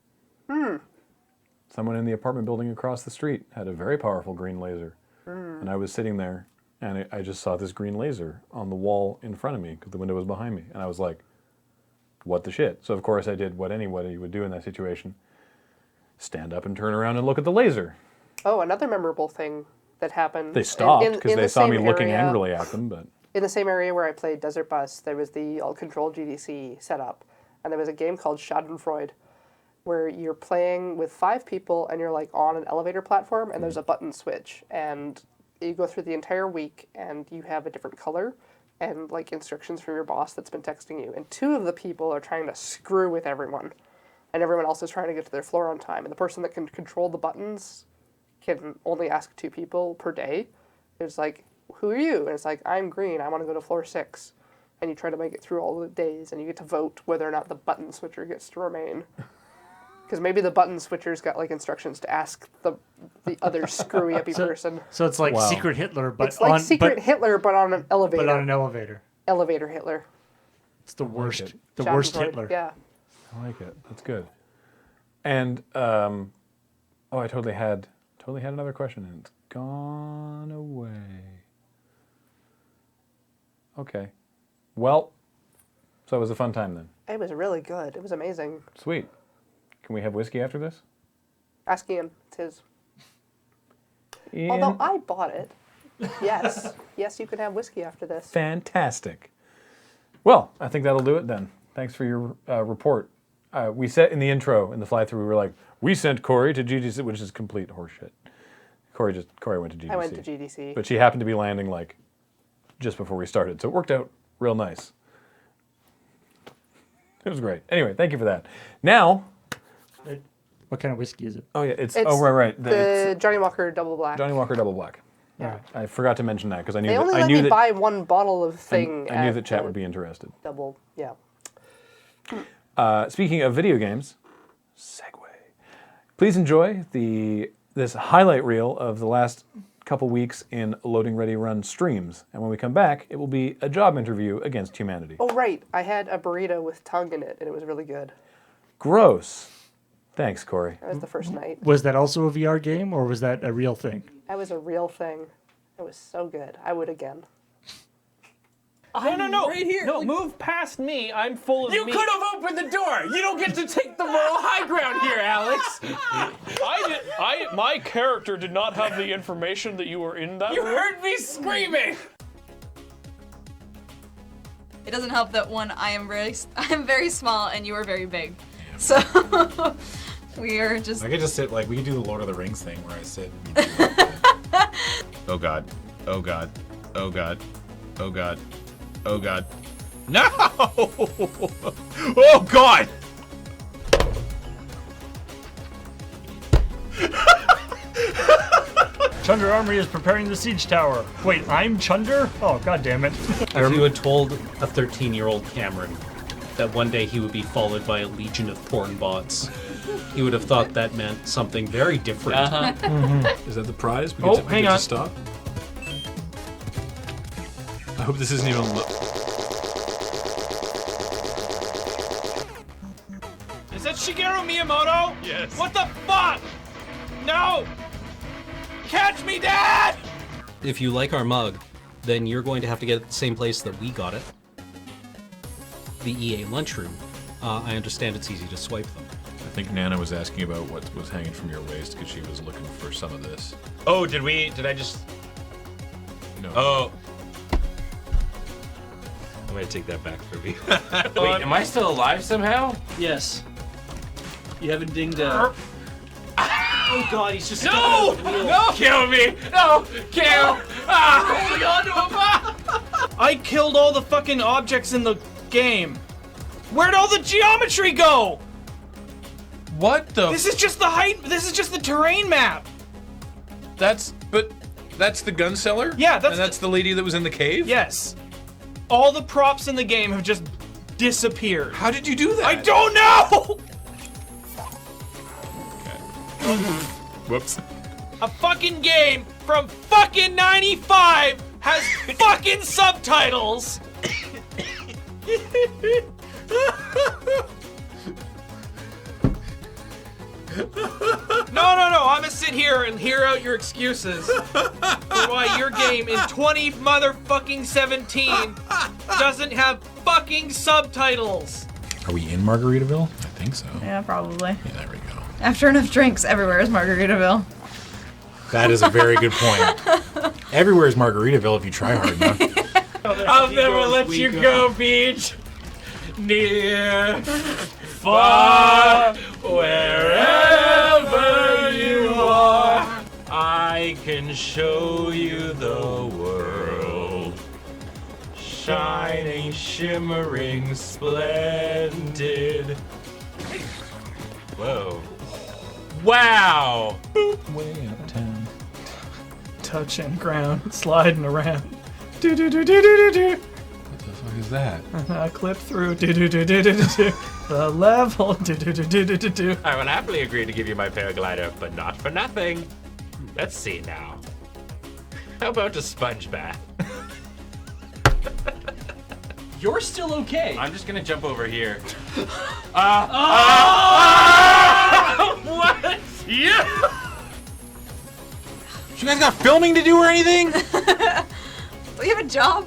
S1: Someone in the apartment building across the street had a very powerful green laser. And I was sitting there, and I just saw this green laser on the wall in front of me, because the window was behind me. And I was like, what the shit? So, of course, I did what anybody would do in that situation. Stand up and turn around and look at the laser.
S3: Oh, another memorable thing that happened.
S1: They stopped, because
S3: in
S1: they
S3: the
S1: saw me
S3: same
S1: looking
S3: area-
S1: angrily at them, but...
S3: In the same area where I played Desert Bus, there was the all-control GDC setup, and there was a game called Schadenfreude, where you're playing with 5 people and you're like on an elevator platform, and there's a button switch, and you go through the entire week, and you have a different color, and like instructions from your boss that's been texting you, and 2 of the people are trying to screw with everyone, and everyone else is trying to get to their floor on time, and the person that can control the buttons can only ask 2 people per day. It's like, who are you? And it's like, I'm green, I want to go to floor 6. And you try to make it through all the days, and you get to vote whether or not the button switcher gets to remain. Because maybe the button switcher's got like instructions to ask the other screwy uppy person.
S10: So it's like
S1: Wow.
S10: Secret Hitler, but
S3: It's like
S10: on
S3: Secret Hitler, but on an elevator.
S10: but on an elevator.
S3: Elevator Hitler.
S10: It's the worst.
S1: it.
S10: The worst
S3: Schadenfreude,
S10: Hitler.
S3: Yeah.
S1: I like it. That's good. And I totally had another question and it's gone away. Okay. Well, so it was a fun time then.
S3: It was really good. It was amazing.
S1: Sweet. Can we have whiskey after this?
S3: Ask Ian. It's his.
S1: Ian?
S3: Although I bought it. Yes. Yes, you can have whiskey after this.
S1: Fantastic. Well, I think that'll do it then. Thanks for your report. We said in the intro, in the fly-through, we were like, we sent Corey to GDC, which is complete horseshit. Corey went to GDC.
S3: I went to GDC.
S1: But she happened to be landing like just before we started, so it worked out real nice. It was great. Anyway, thank you for that. Now,
S10: What kind of whiskey is it?
S1: oh yeah, it's
S3: It's
S1: oh right.
S3: the Johnny Walker Double Black.
S1: Johnny Walker Double Black.
S3: Yeah.
S1: I forgot to mention that because I knew
S3: They
S1: that
S3: only
S1: I
S3: let
S1: knew
S3: me
S1: that
S3: buy one bottle of thing.
S1: I knew
S3: at
S1: that chat
S3: the
S1: would be interested.
S3: Double, yeah.
S1: Speaking of video games, segue. Please enjoy this highlight reel of the last couple weeks in LoadingReadyRun streams. And when we come back, it will be a job interview against humanity.
S3: Oh, right. I had a burrito with tongue in it, and it was really good.
S1: Gross. Thanks, Corey.
S3: That was the first night.
S2: Was that also a VR game, or was that a real thing?
S3: That was a real thing. It was so good. I would again.
S7: No.
S11: Right here.
S7: No, move past me. I'm full of
S11: You
S7: meat.
S11: could have opened the door. You don't get to take the moral high ground here, Alex.
S7: My character did not have the information that you were in that
S11: You
S7: room.
S11: heard me screaming.
S13: It doesn't help that I am very small and you are very big. So we are just.
S5: I could just sit we could do the Lord of the Rings thing where I sit. And you do like oh God! Oh God! Oh God! Oh God! Oh God! No! Oh God!
S2: Chunder Armory is preparing the siege tower. Wait, I'm Chunder? Oh, god damn it.
S14: If you had told a 13-year-old Cameron that one day he would be followed by a legion of porn bots, he would have thought that meant something very different.
S1: Is that the prize? We
S7: Oh,
S1: get to,
S7: hang
S1: we get
S7: on.
S1: to stop? I hope this isn't even...
S7: Is that Shigeru Miyamoto?
S2: Yes.
S7: What the fuck? No! Catch me, Dad!
S14: If you like our mug, then you're going to have to get it at the same place that we got it. The EA lunchroom. I understand it's easy to swipe them.
S1: I think Nana was asking about what was hanging from your waist because she was looking for some of this.
S11: Oh, did I just...
S1: No.
S11: Oh. I'm gonna take that back from you. Wait, am I still alive somehow?
S14: Yes. You haven't dinged out. Oh god, he's just
S11: No! No! Kill me! No! Kill! Ah! Holding on to him!
S7: I killed all the fucking objects in the game. Where'd all the geometry go?
S1: What the...
S7: This is just the height. This is just the terrain map.
S1: That's the gun seller?
S7: Yeah,
S1: that's the lady that was in the cave?
S7: Yes. All the props in the game have just disappeared.
S1: How did you do that?
S7: I don't know!
S1: Whoops.
S7: A fucking game from fucking 95 has fucking subtitles! No, I'm gonna sit here and hear out your excuses for why your game in 20 motherfucking 17 doesn't have fucking subtitles.
S1: Are we in Margaritaville? I think so.
S13: Yeah, probably.
S1: Yeah, there we go.
S13: After enough drinks, everywhere is Margaritaville.
S1: That is a very good point. Everywhere is Margaritaville if you try hard enough.
S11: I'll never let you go, Beach. Near, far, wherever you are, I can show you the world. Shining, shimmering, splendid. Whoa. Wow!
S1: Way uptown.
S2: Touch and ground, sliding around. Do-do-do-do-do-do-do.
S1: What the fuck is that?
S2: I clip through. Do-do-do-do-do-do-do. The level. Do-do-do-do-do-do.
S11: I will happily agree to give you my paraglider, but not for nothing. Let's see now. How about a sponge bath?
S4: You're still okay.
S11: I'm just gonna jump over here. What? Yeah!
S1: You guys got filming to do or anything?
S13: Do you have a job?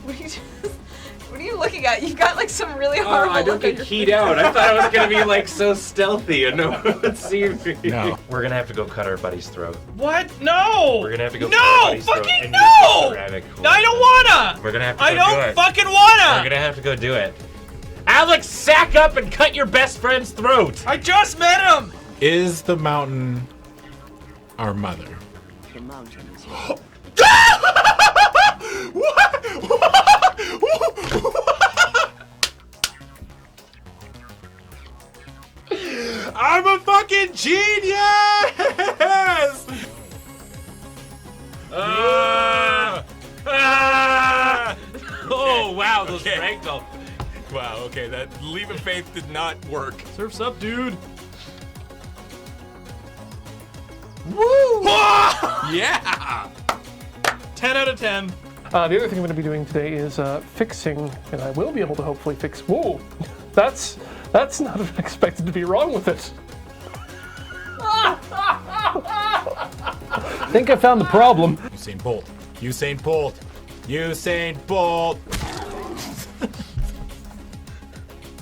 S13: What are you looking at? You've got like some really horrible
S11: I don't
S13: look on
S11: get
S13: your
S11: keyed
S13: face.
S11: out. I thought I was gonna be like so stealthy and no one would see me.
S1: No.
S11: We're gonna have to go cut our buddy's throat.
S7: What? No!
S11: We're gonna have to go
S7: No!
S11: cut our buddy's throat
S7: Fucking
S11: and
S7: no!
S11: use the ceramic
S7: I don't wanna!
S11: We're gonna have to go
S7: I
S11: do
S7: don't
S11: it.
S7: fucking wanna!
S11: We're gonna have to go do it. Alex, sack up and cut your best friend's throat!
S7: I just met him!
S1: Is the mountain our mother?
S12: The mountain is
S11: I'm a fucking genius! Oh wow, those ragdoll.
S5: Wow, okay, that leap of faith did not work.
S2: Surf's up, dude.
S11: Woo!
S5: Yeah! 10 out of 10.
S7: The other thing I'm going to be doing today is fixing, and I will be able to hopefully fix. Whoa, that's not expected to be wrong with it.
S1: I think I found the problem.
S5: Usain Bolt. Usain Bolt. Usain Bolt.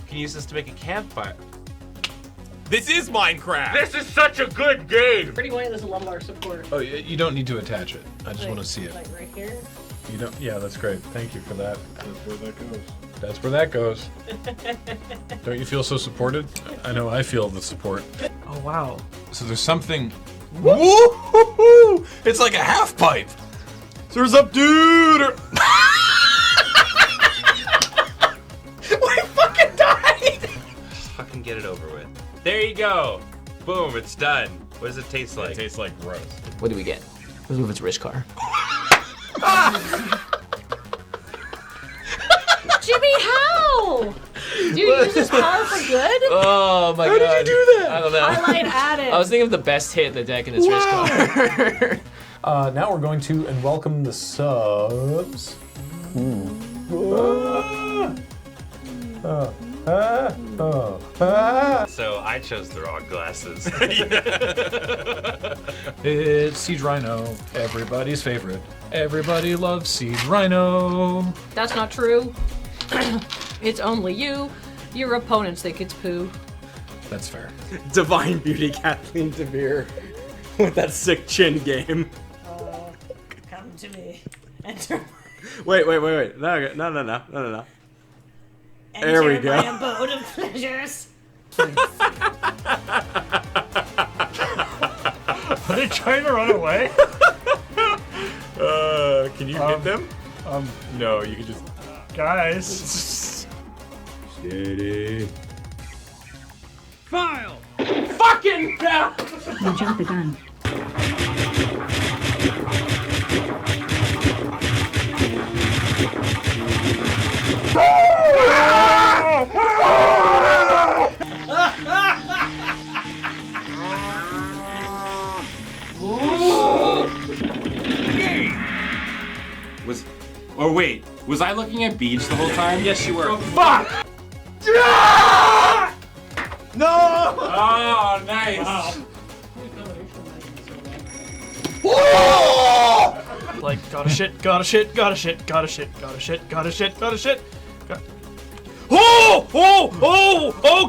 S11: Can use this to make a campfire.
S5: This is Minecraft.
S11: This is such a good game.
S6: Pretty white is a level our support.
S1: Oh, you don't need to attach it. I just
S6: Like-
S1: want to see it.
S6: Like right here.
S1: You don't. Yeah, that's great. Thank you for that. That's where that goes. Don't you feel so supported? I know I feel the support.
S7: Oh wow.
S1: So there's something. Woo! It's like a half pipe. Surf's up, dude.
S11: We fucking died. Just fucking get it over with. There you go. Boom, it's done. What does it taste like?
S5: It tastes like gross.
S15: What do we get? Let's move its rich car.
S6: Jimmy, how? Do you use this power for good?
S15: Oh my god.
S6: How did you do that?
S15: I don't know.
S6: Highlight added.
S15: I was thinking of the best hit in the deck in its rich car.
S1: Now we're going to welcome the subs.
S11: So I chose the wrong glasses.
S1: It's Siege Rhino, everybody's favorite. Everybody loves Siege Rhino.
S6: That's not true. It's only you. Your opponents think it's poo.
S1: That's fair.
S4: Divine Beauty Kathleen DeVere with that sick chin game.
S6: Come to me. Enter,
S4: Wait. No. There we go.
S6: my abode of pleasures.
S2: Are they trying to run away?
S5: Can you hit them? No, you can just.
S2: Guys.
S1: Steady.
S2: File!
S11: Fucking hell!
S16: You jumped the gun.
S11: Was I looking at beach the whole time?
S4: Yes, you were.
S11: Fuck!
S4: No!
S11: Oh, nice.
S2: Wow. Like, gotta shit. Oh,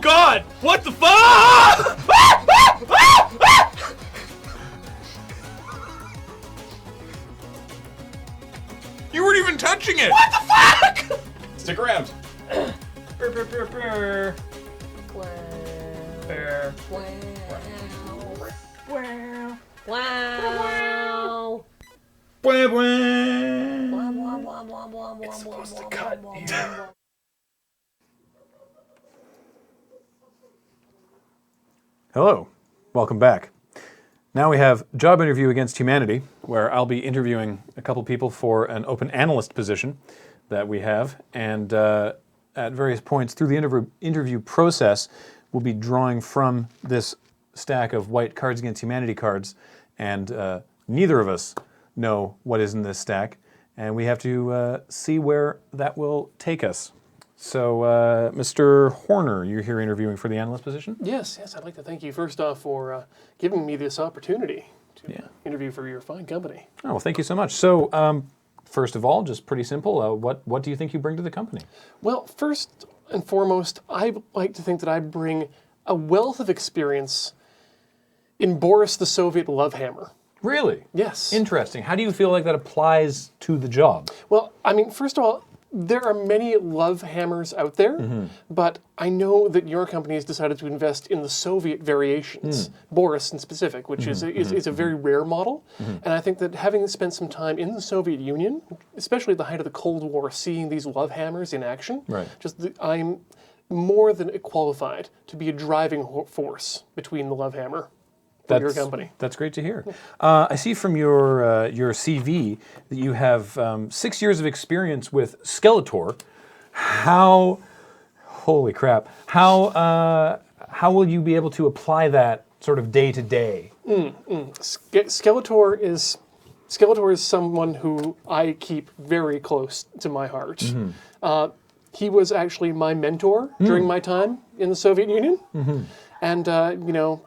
S2: God! What the fuck?
S5: You weren't even touching it!
S11: What the fuck?
S5: Stick around.
S6: Wow.
S7: It's supposed to cut.
S1: Hello, welcome back. Now we have Job Interview Against Humanity, where I'll be interviewing a couple people for an open analyst position that we have, and at various points through the interview process, we'll be drawing from this stack of white Cards Against Humanity cards, and neither of us know what is in this stack, and we have to see where that will take us. So, Mr. Horner, you're here interviewing for the analyst position?
S7: Yes, I'd like to thank you first off for giving me this opportunity to interview for your fine company.
S1: Oh, well, thank you so much. So, first of all, just pretty simple, what do you think you bring to the company?
S7: Well, first and foremost, I like to think that I bring a wealth of experience in Boris the Soviet love hammer.
S1: Really?
S7: Yes.
S1: Interesting. How do you feel like that applies to the job?
S7: Well, I mean, first of all, there are many love hammers out there, but I know that your company has decided to invest in the Soviet variations, Boris in specific, which is a very rare model. And I think that having spent some time in the Soviet Union, especially at the height of the Cold War, seeing these love hammers in action, I'm more than qualified to be a driving force between the love hammer. Your company.
S1: That's great to hear. I see from your CV that you have 6 years of experience with Skeletor. Holy crap! How will you be able to apply that sort of day to day?
S7: Skeletor is Skeletor is someone who I keep very close to my heart. He was actually my mentor during my time in the Soviet Union. And, you know,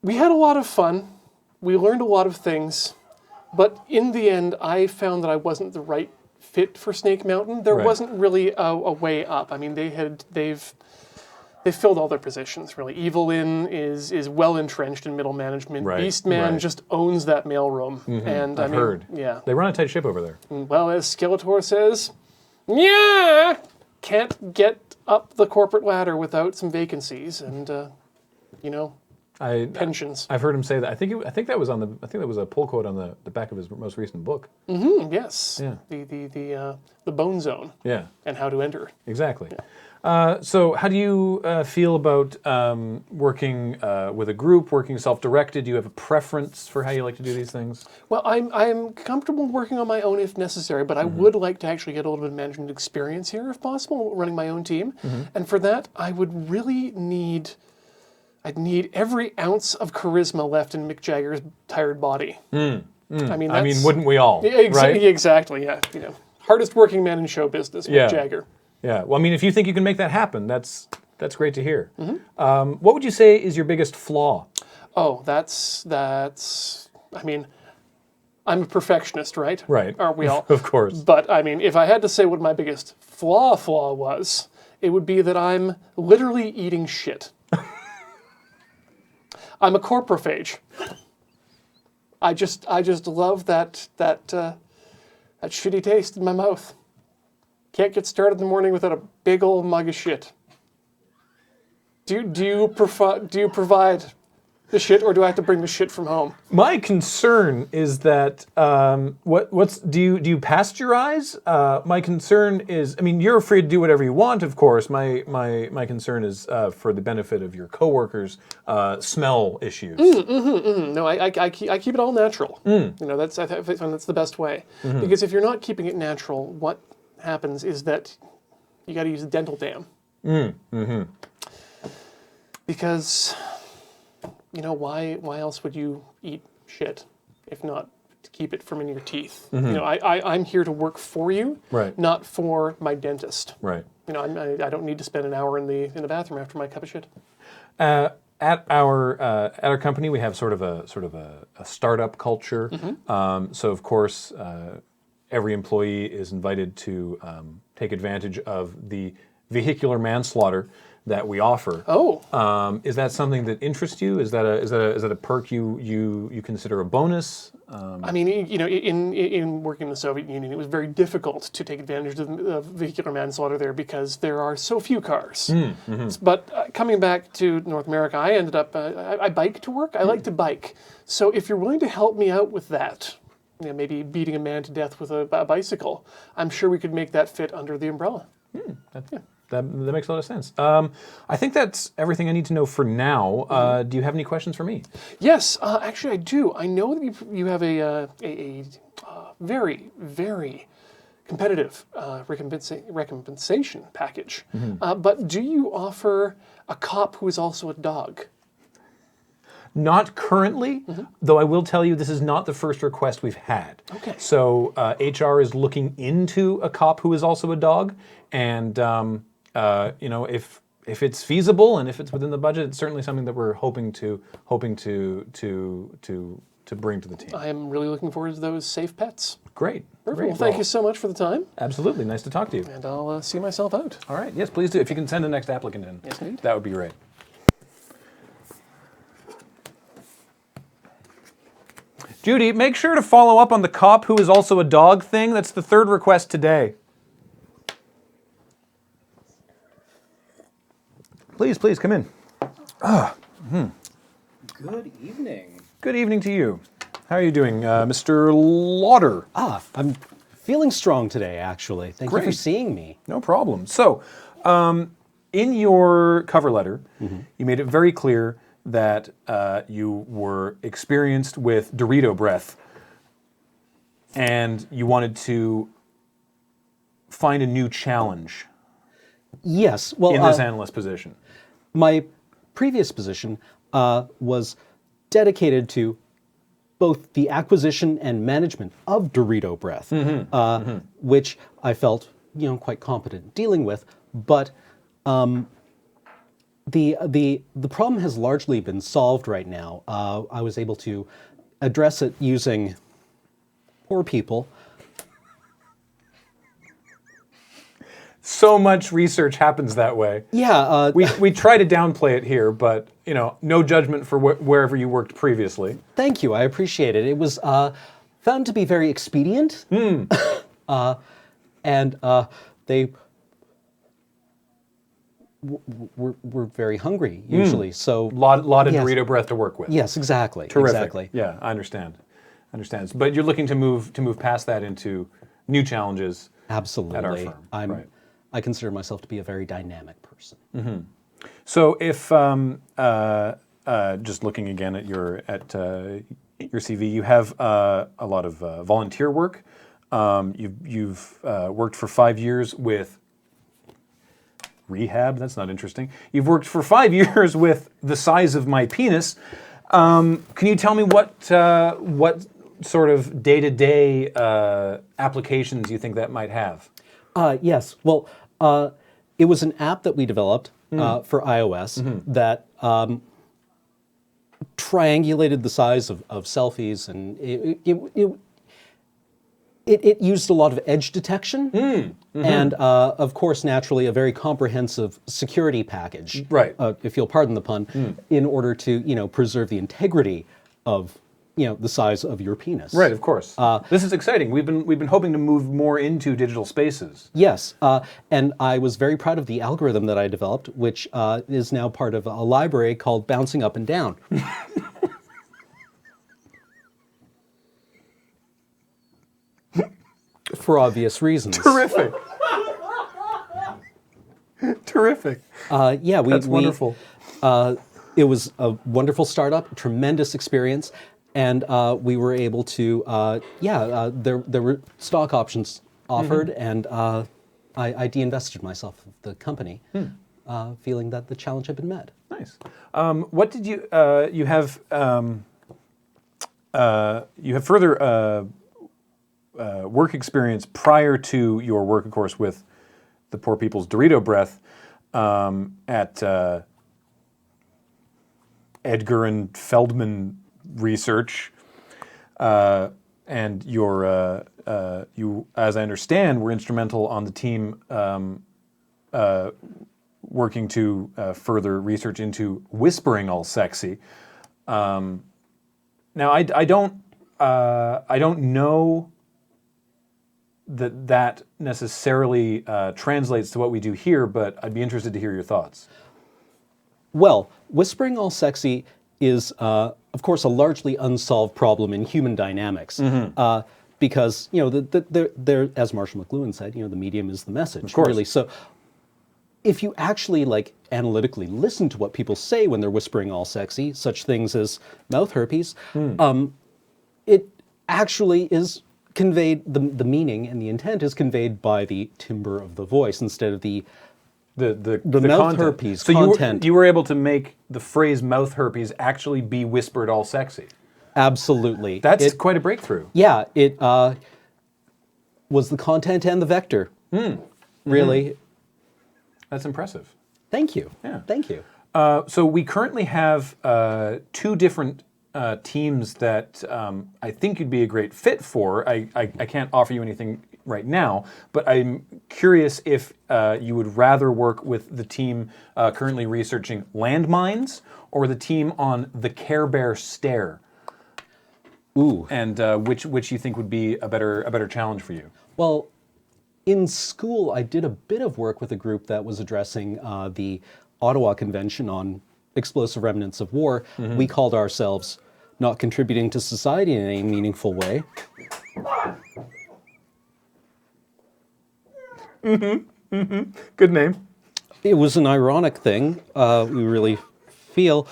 S7: we had a lot of fun. We learned a lot of things. But in the end, I found that I wasn't the right fit for Snake Mountain. There wasn't really a way up. I mean, they've filled all their positions, really. Evelyn is well entrenched in middle management. Beastman just owns that mailroom. And
S1: I've heard.
S7: Yeah.
S1: They run a tight ship over there.
S7: Well, as Skeletor says, yeah, can't get up the corporate ladder without some vacancies and, you know, pensions.
S1: I've heard him say that. I think that was a pull quote on the back of his most recent book.
S7: Yes.
S1: Yeah.
S7: The Bone Zone.
S1: Yeah.
S7: And how to enter.
S1: Exactly. So how do you feel about working with a group, working self-directed? Do you have a preference for how you like to do these things?
S7: Well, I'm comfortable working on my own if necessary, but I would like to actually get a little bit of management experience here, if possible, running my own team. And for that, I would really need every ounce of charisma left in Mick Jagger's tired body. I mean,
S1: wouldn't we all? Right?
S7: Exactly. Yeah. You know, hardest working man in show business, Mick Jagger.
S1: Yeah. Well, I mean, if you think you can make that happen, that's great to hear. What would you say is your biggest flaw?
S7: Oh, that's. I mean, I'm a perfectionist, right?
S1: Right.
S7: Aren't we all?
S1: Of course.
S7: But I mean, if I had to say what my biggest flaw was, it would be that I'm literally eating shit. I'm a corporaphage. I just love that shitty taste in my mouth. Can't get started in the morning without a big old mug of shit. Do you provide the shit, or do I have to bring the shit from home?
S1: My concern is that do you pasteurize? My concern is, I mean, you're free to do whatever you want, of course. My concern is for the benefit of your coworkers, smell issues.
S7: No, I keep it all natural. You know, I think that's the best way. Because if you're not keeping it natural, what happens is that you got to use a dental dam. Because, you know, why else would you eat shit if not to keep it from in your teeth? You know, I'm here to work for you, not for my dentist.
S1: Right.
S7: You know, I don't need to spend an hour in the bathroom after my cup of shit.
S1: At our company, we have sort of a startup culture. So of course, every employee is invited to take advantage of the vehicular manslaughter that we offer. Is that something that interests you? Is that a perk you consider a bonus?
S7: I mean, you know, in working in the Soviet Union, it was very difficult to take advantage of vehicular manslaughter there because there are so few cars. But coming back to North America, I ended up I bike to work. I like to bike. So if you're willing to help me out with that, you know, maybe beating a man to death with a bicycle, I'm sure we could make that fit under the umbrella.
S1: That makes a lot of sense. I think that's everything I need to know for now. Do you have any questions for me?
S7: Yes, actually I do. I know that you have a very, very competitive recompensation package. But do you offer a cop who is also a dog?
S1: Not currently, though I will tell you this is not the first request we've had.
S7: Okay.
S1: So HR is looking into a cop who is also a dog, and you know, if it's feasible and if it's within the budget, it's certainly something that we're hoping to bring to the team.
S7: I am really looking forward to those safe pets.
S1: Great.
S7: Perfect. Well, thank you so much for the time.
S1: Absolutely. Nice to talk to you.
S7: And I'll see myself out.
S1: All right. Yes, please do. If you can send the next applicant in,
S7: yes, indeed.
S1: That would be great. Judy, make sure to follow up on the cop who is also a dog thing. That's the third request today. Please, come in.
S16: Good evening.
S1: Good evening to you. How are you doing, Mr. Lauder?
S16: I'm feeling strong today, actually. Thank you for seeing me.
S1: No problem. So, in your cover letter, you made it very clear that you were experienced with Dorito breath, and you wanted to find a new challenge.
S16: Yes, well,
S1: in this analyst position.
S16: My previous position was dedicated to both the acquisition and management of Dorito Breath, which I felt quite competent dealing with, but the problem has largely been solved right now. I was able to address it using poor people.
S1: So much research happens that way.
S16: Yeah.
S1: We try to downplay it here, but no judgment for wherever you worked previously.
S16: Thank you. I appreciate it. It was found to be very expedient. And they were very hungry usually. So
S1: lot of
S16: yes.
S1: Dorito Breath to work with.
S16: Yes, exactly.
S1: Terrific.
S16: Exactly.
S1: Yeah, I understand. But you're looking to move past that into new challenges.
S16: Absolutely.
S1: At our firm.
S16: I consider myself to be a very dynamic person.
S1: So if just looking again at your CV, you have a lot of volunteer work. You've worked for 5 years with rehab. That's not interesting. You've worked for 5 years with The Size of My Penis. Can you tell me what sort of day-to-day applications you think that might have?
S16: Yes. Well, it was an app that we developed for iOS that triangulated the size of selfies, and it used a lot of edge detection, and of course, naturally, a very comprehensive security package.
S1: Right.
S16: If you'll pardon the pun, in order to preserve the integrity of the size of your penis.
S1: Right, of course. This is exciting. We've been hoping to move more into digital spaces.
S16: Yes, and I was very proud of the algorithm that I developed, which is now part of a library called Bouncing Up and Down. For obvious reasons.
S1: Terrific. Terrific.
S16: Yeah,
S1: That's wonderful.
S16: It was a wonderful startup, tremendous experience, and we were able to, there were stock options offered, and I de-invested myself of the company, feeling that the challenge had been met.
S1: Nice. What did you have further work experience prior to your work, of course, with the Poor People's Dorito Breath at Edgar and Feldman Research, and you, as I understand, were instrumental on the team working to further research into whispering all sexy. Now, I don't know that necessarily translates to what we do here, but I'd be interested to hear your thoughts.
S16: Well, whispering all sexy is, of course, a largely unsolved problem in human dynamics. Because, as Marshall McLuhan said, the medium is the message.
S1: Of course.
S16: Really. So if you actually, analytically listen to what people say when they're whispering all sexy, such things as mouth herpes, it actually is conveyed, the meaning and the intent is conveyed by the timbre of the voice instead of the mouth
S1: content.
S16: herpes
S1: so
S16: content.
S1: You were able to make the phrase mouth herpes actually be whispered all sexy.
S16: Absolutely.
S1: That's quite a breakthrough.
S16: Yeah, it was the content and the vector. Really.
S1: That's impressive.
S16: Thank you.
S1: Yeah.
S16: Thank you.
S1: So we currently have 2 different teams that I think you'd be a great fit for. I can't offer you anything right now, but I'm curious if you would rather work with the team currently researching landmines or the team on the Care Bear stare.
S16: Ooh.
S1: And which you think would be a better challenge for you?
S16: Well, in school, I did a bit of work with a group that was addressing the Ottawa Convention on Explosive Remnants of War. We called ourselves Not Contributing to Society in Any Meaningful Way.
S1: Good name.
S16: It was an ironic thing. We really feel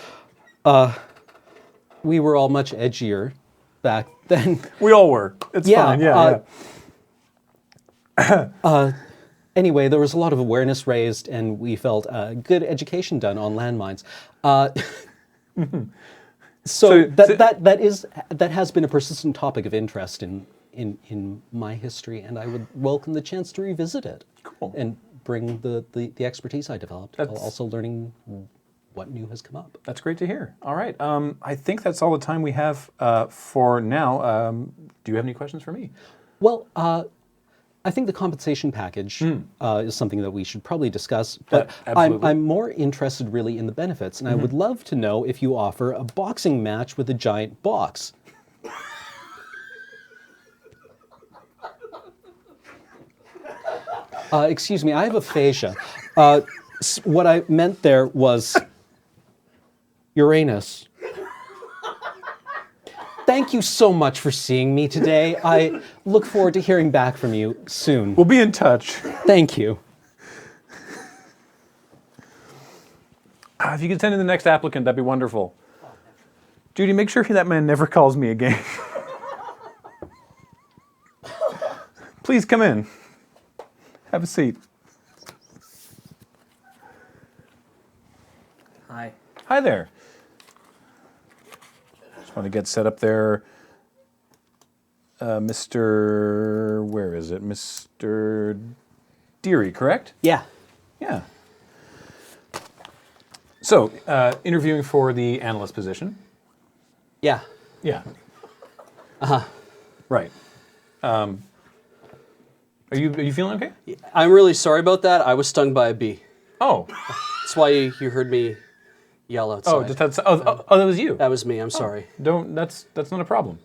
S16: we were all much edgier back then.
S1: We all were. It's fine. Yeah.
S16: Anyway, there was a lot of awareness raised, and we felt good education done on landmines. So that has been a persistent topic of interest in my history, and I would welcome the chance to revisit it.
S1: Cool.
S16: And bring the expertise I developed, while also learning what new has come up.
S1: That's great to hear. All right. I think that's all the time we have for now. Do you have any questions for me?
S16: Well, I think the compensation package is something that we should probably discuss, but I'm more interested really in the benefits, and I would love to know if you offer a boxing match with a giant box. Excuse me, I have aphasia. What I meant there was Uranus. Thank you so much for seeing me today. I look forward to hearing back from you soon.
S1: We'll be in touch.
S16: Thank you.
S1: If you could send in the next applicant, that'd be wonderful. Judy, make sure that man never calls me again. Please come in. Have a seat.
S17: Hi.
S1: Hi there. Just want to get set up there. Mr. Where is it? Mr. Deary, correct?
S16: Yeah.
S1: Yeah. So, interviewing for the analyst position.
S4: Yeah.
S1: Yeah.
S4: Uh-huh.
S1: Right. Are you feeling okay?
S4: I'm really sorry about that. I was stung by a bee.
S1: Oh.
S4: That's why you heard me yell outside.
S1: That was you.
S4: That was me. I'm sorry.
S1: That's not a problem.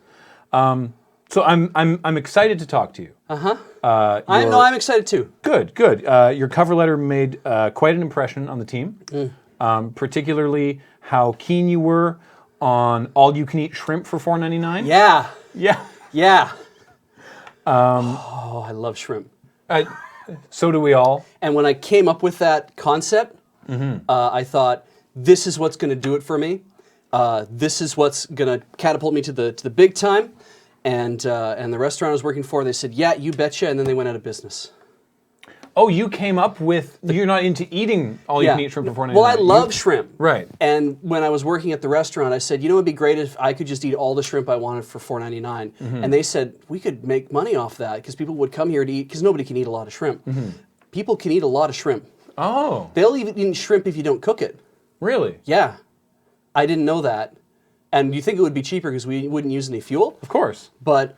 S1: So I'm excited to talk to you.
S4: I'm excited too.
S1: Good. Your cover letter made quite an impression on the team. Particularly how keen you were on all-you-can-eat shrimp for $4.99.
S4: Yeah.
S1: Yeah.
S4: I love shrimp.
S1: So do we all.
S4: And when I came up with that concept, I thought, this is what's going to do it for me. This is what's going to catapult me to the big time. And the restaurant I was working for, they said, yeah, you betcha, and then they went out of business.
S1: Oh, you came up with, you're not into eating all-you-can-eat shrimp for $4.99.
S4: Well, I love shrimp.
S1: Right.
S4: And when I was working at the restaurant, I said, you know, it'd be great if I could just eat all the shrimp I wanted for $4.99. And they said, we could make money off that, because people would come here to eat, because nobody can eat a lot of shrimp. People can eat a lot of shrimp.
S1: Oh.
S4: They'll even eat shrimp if you don't cook it.
S1: Really?
S4: Yeah. I didn't know that. And you think it would be cheaper because we wouldn't use any fuel?
S1: Of course.
S4: But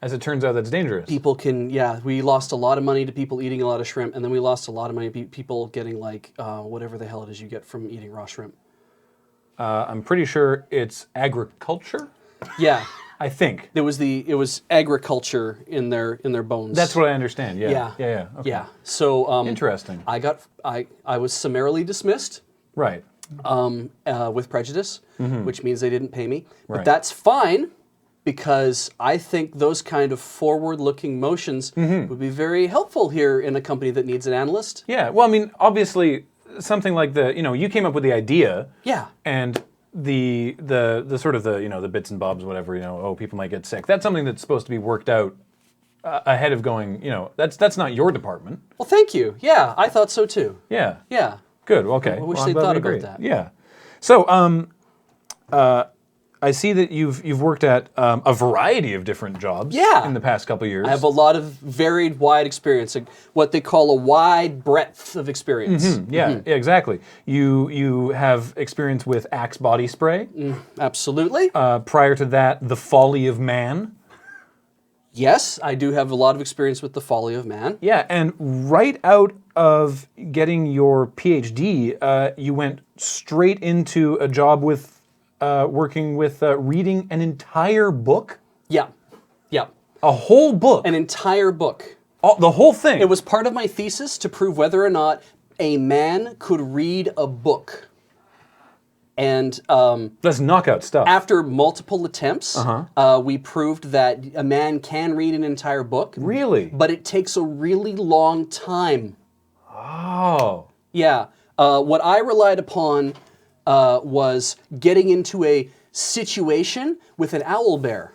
S1: as it turns out, that's dangerous.
S4: People can, we lost a lot of money to people eating a lot of shrimp, and then we lost a lot of money to people getting like whatever the hell it is you get from eating raw shrimp.
S1: I'm pretty sure it's agriculture.
S4: Yeah.
S1: I think.
S4: It was agriculture in their bones.
S1: That's what I understand. Yeah.
S4: Yeah.
S1: Okay.
S4: Yeah. So
S1: interesting.
S4: I was summarily dismissed.
S1: Right.
S4: With prejudice, which means they didn't pay me. But
S1: Right.
S4: that's fine, because I think those kind of forward-looking motions would be very helpful here in a company that needs an analyst.
S1: Yeah. Well, I mean, obviously, something like you came up with the idea.
S4: Yeah.
S1: And the sort of the bits and bobs, whatever, people might get sick. That's something that's supposed to be worked out ahead of going, that's not your department.
S4: Well, thank you. Yeah, I thought so too.
S1: Yeah.
S4: Yeah.
S1: Good. Okay.
S4: I wish
S1: Well,
S4: they'd
S1: I'm glad
S4: thought
S1: we
S4: about
S1: agreed.
S4: that.
S1: Yeah. So, I see that you've worked at a variety of different jobs.
S4: Yeah.
S1: In the past couple of years.
S4: I have a lot of varied, wide experience, what they call a wide breadth of experience.
S1: Yeah, exactly. You have experience with Axe body spray.
S4: Absolutely.
S1: Prior to that, The Folly of Man.
S4: Yes, I do have a lot of experience with The Folly of Man.
S1: Yeah, and right out of getting your PhD, you went straight into a job with working with reading an entire book.
S4: Yeah.
S1: A whole book.
S4: An entire book.
S1: The whole thing.
S4: It was part of my thesis to prove whether or not a man could read a book. And
S1: that's knockout stuff.
S4: After multiple attempts, we proved that a man can read an entire book.
S1: Really?
S4: But it takes a really long time.
S1: Oh.
S4: Yeah. What I relied upon was getting into a situation with an owl bear.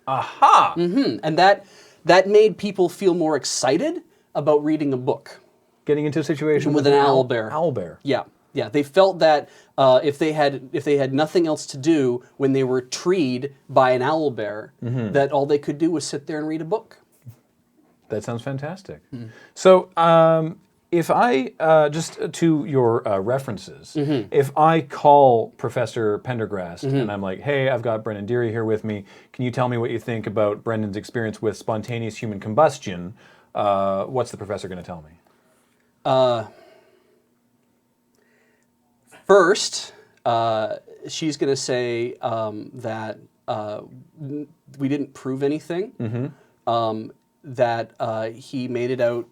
S1: Aha!
S4: And that made people feel more excited about reading a book.
S1: Getting into a situation
S4: with an owl bear.
S1: Owl bear.
S4: Yeah. Yeah, they felt that if they had nothing else to do when they were treed by an owlbear, that all they could do was sit there and read a book.
S1: That sounds fantastic. So, if I, just to your references, if I call Professor Pendergrast and I'm like, hey, I've got Brendan Deary here with me, can you tell me what you think about Brendan's experience with spontaneous human combustion? What's the professor going to tell me?
S4: First, she's going to say that we didn't prove anything, that he made it out,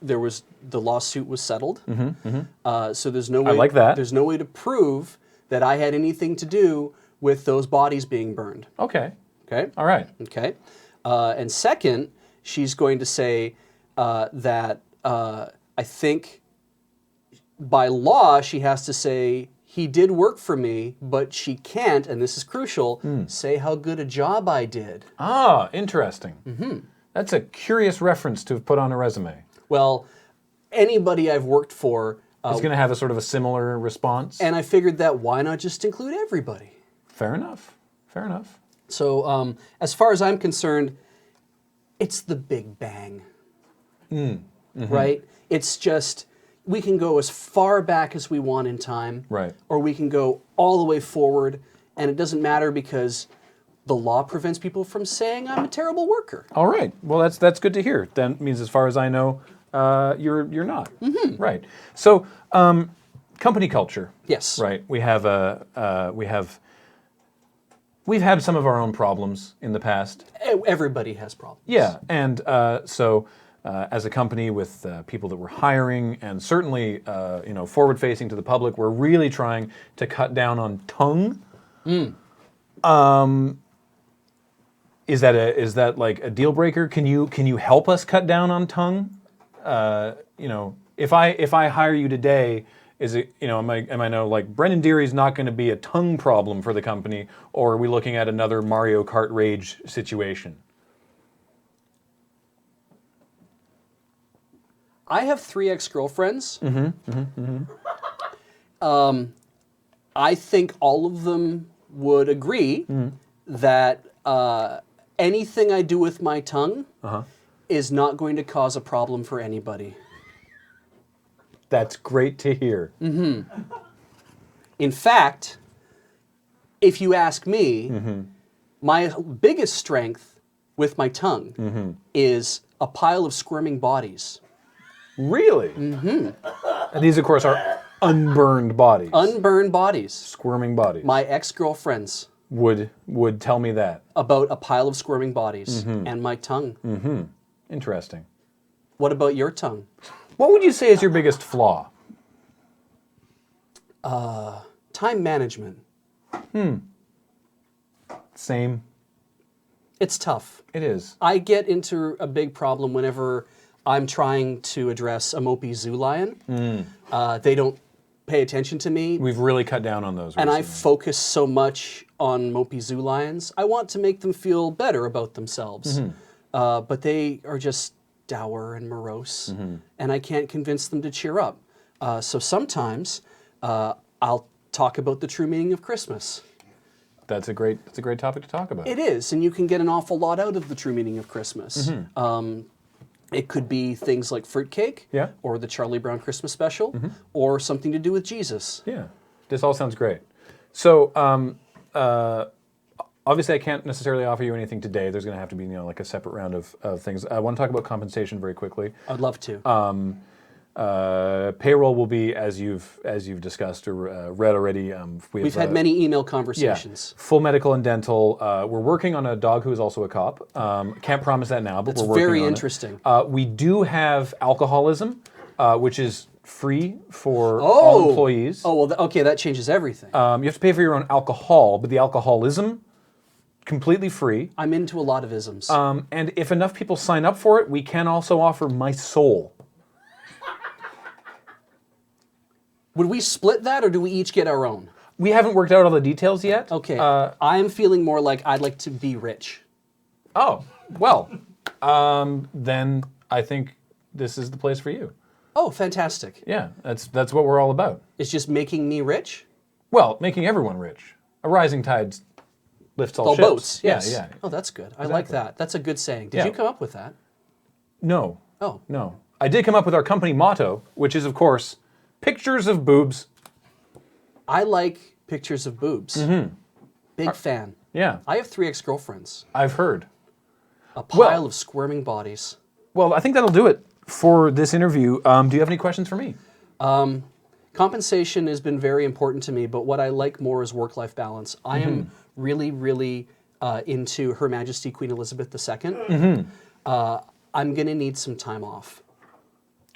S4: the lawsuit was settled. So there's no way,
S1: I like that.
S4: There's no way to prove that I had anything to do with those bodies being burned.
S1: Okay.
S4: Okay?
S1: All right.
S4: Okay. And second, she's going to say that I think by law, she has to say, he did work for me, but she can't, and this is crucial, say how good a job I did.
S1: Ah, interesting. That's a curious reference to have put on a resume.
S4: Well, anybody I've worked for
S1: is going to have a sort of a similar response.
S4: And I figured that why not just include everybody?
S1: Fair enough. Fair enough.
S4: So as far as I'm concerned, it's the Big Bang. Right? It's just, we can go as far back as we want in time,
S1: right?
S4: Or we can go all the way forward, and it doesn't matter because the law prevents people from saying I'm a terrible worker.
S1: All right. Well, that's good to hear. That means, as far as I know, you're not. Right. So, company culture.
S4: Yes.
S1: Right. We've had some of our own problems in the past.
S4: Everybody has problems.
S1: Yeah, and so. As a company with people that we're hiring, and certainly forward-facing to the public, we're really trying to cut down on tongue. Is that like a deal breaker? Can you help us cut down on tongue? If I hire you today, is it am I know like Brendan Deary's not going to be a tongue problem for the company, or are we looking at another Mario Kart Rage situation?
S4: I have 3 ex-girlfriends. I think all of them would agree that anything I do with my tongue is not going to cause a problem for anybody.
S1: That's great to hear.
S4: In fact, if you ask me, my biggest strength with my tongue is a pile of squirming bodies.
S1: Really? And these, of course, are unburned bodies.
S4: Unburned bodies.
S1: Squirming bodies.
S4: My ex-girlfriends
S1: would tell me that.
S4: About a pile of squirming bodies and my tongue.
S1: Interesting.
S4: What about your tongue?
S1: What would you say is your biggest flaw?
S4: Time management.
S1: Same.
S4: It's tough.
S1: It is.
S4: I get into a big problem whenever I'm trying to address a mopey zoo lion. They don't pay attention to me.
S1: We've really cut down on those
S4: And
S1: recently.
S4: I focus so much on mopey zoo lions. I want to make them feel better about themselves. But they are just dour and morose, and I can't convince them to cheer up. So sometimes I'll talk about the true meaning of Christmas.
S1: That's a great topic to talk about.
S4: It is, and you can get an awful lot out of the true meaning of Christmas. It could be things like fruitcake, or the Charlie Brown Christmas special, or something to do with Jesus.
S1: Yeah, this all sounds great. So, obviously, I can't necessarily offer you anything today. There's going to have to be, like a separate round of things. I want to talk about compensation very quickly.
S4: I'd love to.
S1: Payroll will be as you've discussed or read already.
S4: We've had many email conversations.
S1: Yeah, full medical and dental. We're working on a dog who is also a cop. Can't promise that now, but
S4: That's
S1: we're working
S4: very
S1: on
S4: interesting.
S1: it. We do have alcoholism, which is free for all employees.
S4: Oh, well, okay, that changes everything.
S1: You have to pay for your own alcohol, but the alcoholism, completely free.
S4: I'm into a lot of isms.
S1: And if enough people sign up for it, we can also offer my soul.
S4: Would we split that, or do we each get our own?
S1: We haven't worked out all the details yet.
S4: Okay. I'm feeling more like I'd like to be rich.
S1: Oh, well, then I think this is the place for you.
S4: Oh, fantastic.
S1: Yeah, that's what we're all about.
S4: It's just making me rich?
S1: Well, making everyone rich. A rising tide lifts all ships.
S4: Boats, yes.
S1: Yeah.
S4: Oh, that's good. I like that. That's a good saying. Did
S1: Yeah.
S4: you come up with that?
S1: No.
S4: Oh.
S1: No. I did come up with our company motto, which is, of course, pictures of boobs.
S4: I like pictures of boobs.
S1: Mm-hmm.
S4: Big fan.
S1: Yeah.
S4: I have 3 ex-girlfriends.
S1: I've heard.
S4: A pile of squirming bodies.
S1: Well, I think that'll do it for this interview. Do you have any questions for me?
S4: Compensation has been very important to me, but what I like more is work-life balance. I am really, really into Her Majesty Queen Elizabeth II. I'm going to need some time off.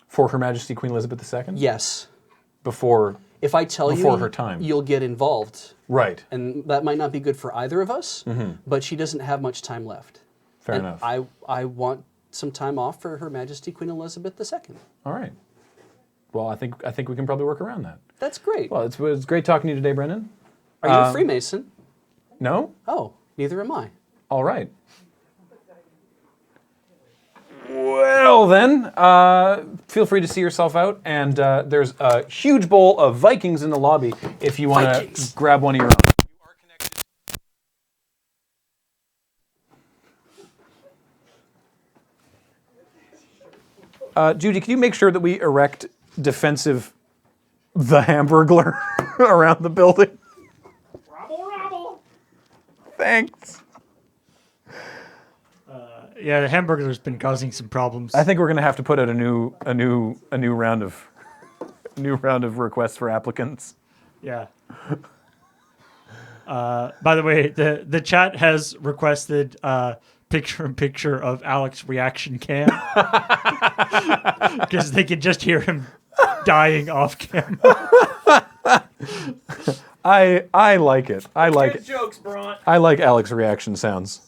S1: For Her Majesty Queen Elizabeth II?
S4: Yes.
S1: Before
S4: If I tell
S1: before
S4: you,
S1: her time.
S4: you'll get involved.
S1: Right.
S4: And that might not be good for either of us, but she doesn't have much time left.
S1: Fair
S4: And
S1: enough.
S4: I want some time off for Her Majesty Queen Elizabeth II.
S1: All right. Well, I think we can probably work around that.
S4: That's great.
S1: Well, it's great talking to you today, Brendan.
S4: Are you a Freemason?
S1: No?
S4: Oh, neither am I.
S1: All right. Well, then, feel free to see yourself out, and there's a huge bowl of Vikings in the lobby if you want to grab one of your own. Judy, can you make sure that we erect defensive the Hamburglar around the building?
S10: Rabble.
S1: Thanks.
S10: Yeah, the Hamburglar's been causing some problems.
S1: I think we're going to have to put out a new round of requests for applicants.
S10: Yeah. By the way, the chat has requested picture of Alex's reaction cam because they can just hear him dying off camera.
S1: I like it. I like it.
S10: Jokes, Bront.
S1: I like Alex's reaction sounds.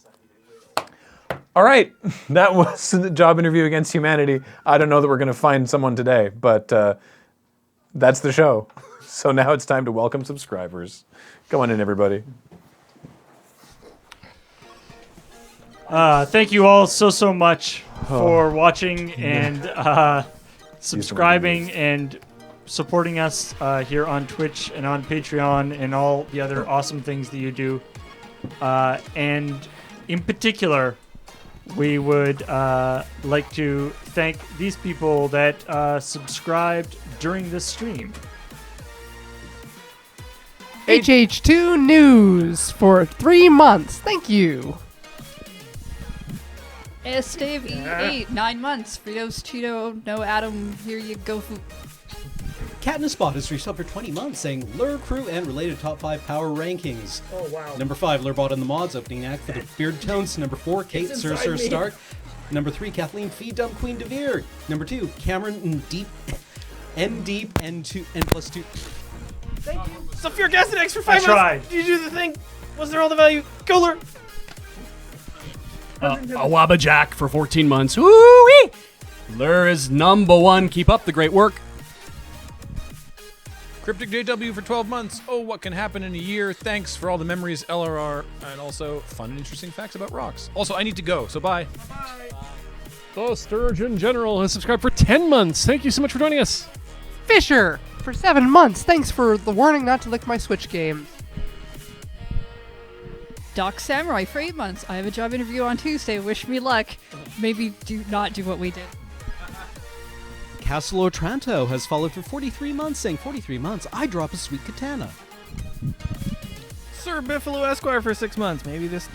S1: All right, that was the job interview against humanity. I don't know that we're going to find someone today, but that's the show. So now it's time to welcome subscribers. Come on in, everybody.
S10: Thank you all so much for watching and subscribing and supporting us here on Twitch and on Patreon and all the other awesome things that you do. And in particular, we would like to thank these people that subscribed during this stream.
S17: HH2 News for 3 months. Thank you.
S13: Stave E8, 9 months. Fritos, Cheeto, no Adam, here you go.
S16: Katniss Bot has reached out for 20 months saying Lure Crew and related top 5 power rankings.
S10: Oh, wow.
S16: Number 5, Lurebot in the Mods, opening act for the Beard Tones. Number 4, Kate Cersei Stark. Number 3, Kathleen Fee Dump Queen DeVere. Number 2, Cameron N-Deep, N2, N+2.
S17: Thank you. Sophia Gastinex for 5 months.
S10: tried.
S17: Did you do the thing? Was there all the value? Go Lure.
S9: Awaba Jack for 14 months. Woo-wee! Lure is number 1. Keep up the great work.
S1: Cryptic JW for 12 months. Oh, what can happen in a year? Thanks for all the memories, LRR, and also fun and interesting facts about rocks. Also, I need to go, so bye.
S7: The Sturgeon General has subscribed for 10 months. Thank you so much for joining us.
S17: Fisher for 7 months. Thanks for the warning not to lick my Switch game.
S8: Doc Samurai for 8 months. I have a job interview on Tuesday. Wish me luck. Maybe do not do what we did.
S16: Castle Otranto has followed for 43 months, saying 43 months, I drop a sweet katana.
S17: Sir Biffalo Esquire for 6 months. Maybe this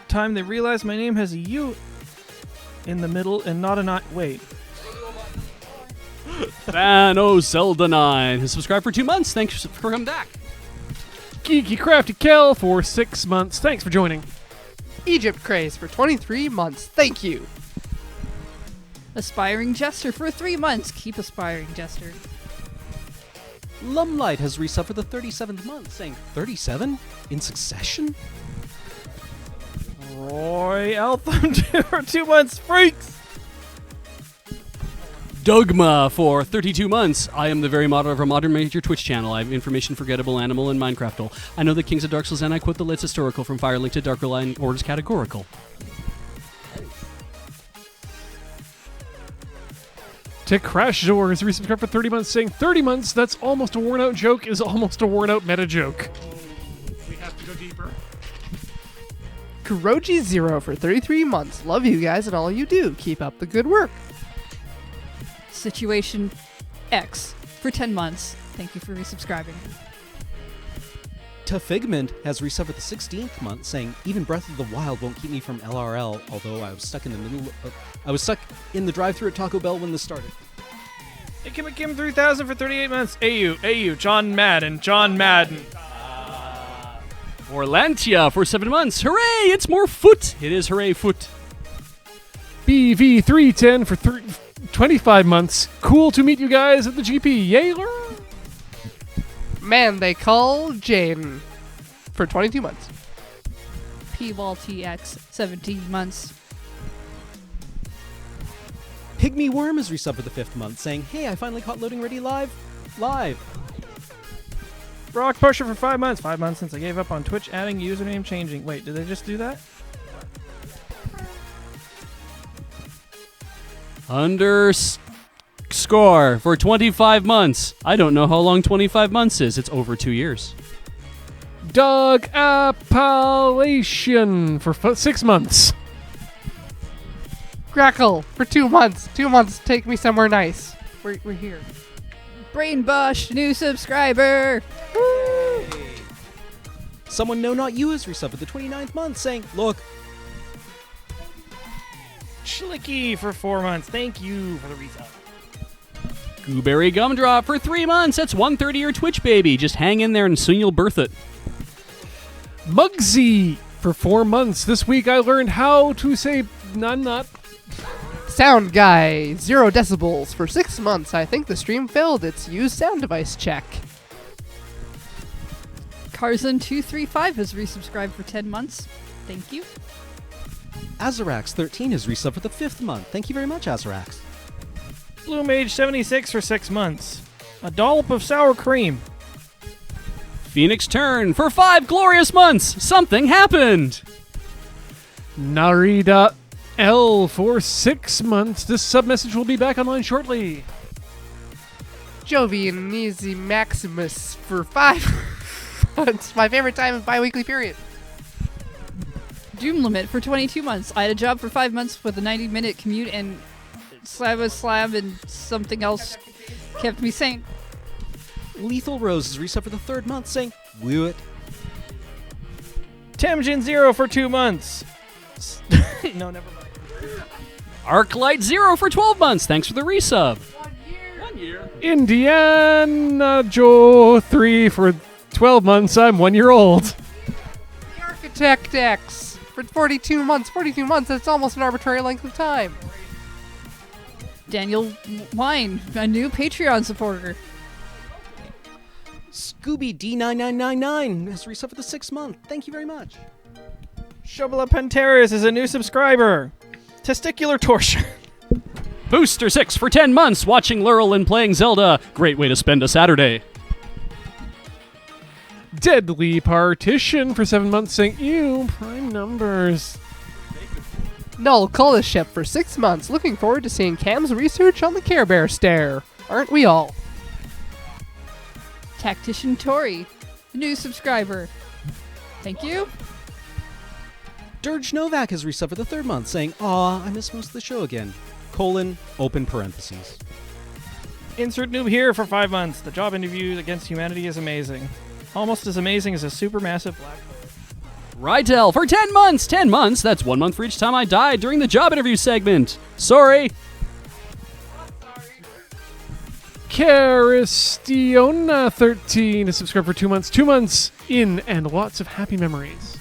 S17: time they realize my name has a U in the middle and not an I. Wait.
S9: Thanos Zelda 9 has subscribed for 2 months. Thanks for coming back.
S7: Geeky Crafty Kel for 6 months. Thanks for joining.
S17: Egypt Craze for 23 months. Thank you.
S8: Aspiring Jester for 3 months. Keep aspiring, Jester.
S16: Lumlight has resubbed for the 37th month, saying 37 in succession?
S17: Roy Eltham for 2 months. Freaks.
S9: Dogma for 32 months. I am the very moderator of a modern major Twitch channel. I have information forgettable animal and Minecraftal. I know the Kings of Dark Souls and I quote the latest historical from Firelink to Darker Line orders categorical.
S7: to Crash Zor has resubscribed for 30 months, saying 30 months, that's almost a worn out joke, is almost a worn out meta joke.
S10: We have to go deeper.
S18: Kuroji Zero for 33 months. Love you guys and all you do. Keep up the good work.
S8: Situation X for 10 months. Thank you for resubscribing.
S16: To Figment has resubbed for the 16th month, saying even Breath of the Wild won't keep me from LRL. Although I was stuck in the the drive-thru at Taco Bell when this started.
S17: Hey, Kim 3000 for 38 months. AU, John Madden.
S9: Orlantia for 7 months. Hooray! It's more foot. It is hooray foot.
S7: BV310 for 25 months. Cool to meet you guys at the GP. Yayler.
S18: Man, they call Jaden for 22 months.
S8: PWallTX 17 months.
S16: Pygmy Worm has resubbed for the 5th month, saying, hey, I finally caught Loading Ready Live.
S17: Rock Pusher for 5 months. 5 months since I gave up on Twitch adding username changing. Wait, did they just do that?
S9: Underscore for 25 months. I don't know how long 25 months is. It's over 2 years.
S7: Doug Appalachian for 6 months.
S18: Grackle for 2 months. 2 months. Take me somewhere nice. We're here.
S8: Brainbush, new subscriber.
S16: Woo! Someone No Not You has resubbed for the 29th month, saying, look.
S17: Schlicky for 4 months. Thank you for the resub.
S9: Gooberry Gumdrop for 3 months. That's 1/3 of your Twitch, baby. Just hang in there and soon you'll birth it.
S7: Mugsy for 4 months. This week I learned how to say not.
S18: Sound Guy 0 decibels for 6 months. I think the stream failed its use sound device check.
S8: Carzon235 has resubscribed for 10 months. Thank you.
S16: Azarax13 has resubbed for the 5th month. Thank you very much, Azarax.
S17: Blue Mage 76 for 6 months. A dollop of sour cream.
S9: Phoenix Turn for 5 glorious months. Something happened.
S7: Narida L for 6 months. This sub-message will be back online shortly.
S18: Jovian Easy Maximus for 5 months. My favorite time of bi-weekly period.
S8: Doom Limit for 22 months. I had a job for 5 months with a 90-minute commute, and Slab and something else kept me sane.
S16: Lethal Rose has resubbed for the 3rd month, saying, woo it.
S17: Temjin 0 for 2 months. No, never mind.
S9: Arclight 0 for 12 months. Thanks for the resub. 1 year.
S7: Indiana Joe 3 for 12 months. I'm 1 year old.
S18: The Architect X for 42 months. 42 months, that's almost an arbitrary length of time.
S8: Daniel Wine, a new Patreon supporter.
S16: Scooby D9999 has resubbed for the 6th month. Thank you very much.
S17: Shobala Panteras is a new subscriber. Testicular torsion.
S9: Booster 6 for 10 months. Watching Lurl and playing Zelda. Great way to spend a Saturday.
S7: Deadly Partition for 7 months, saying, ew, prime numbers.
S18: Null Colorship for 6 months. Looking forward to seeing Cam's research on the Care Bear stare. Aren't we all?
S8: Tactician Tori, a new subscriber. Thank you.
S16: Dirge Novak has resubbed for the 3rd month, saying, aw, I miss most of the show again. Open parentheses.
S17: Insert noob here for 5 months. The job interview against humanity is amazing. Almost as amazing as a supermassive black hole.
S9: Rytel for 10 months. 10 months? That's 1 month for each time I died during the job interview segment. Sorry.
S7: Caristiona 13 is subscribed for 2 months. 2 months in and lots of happy memories.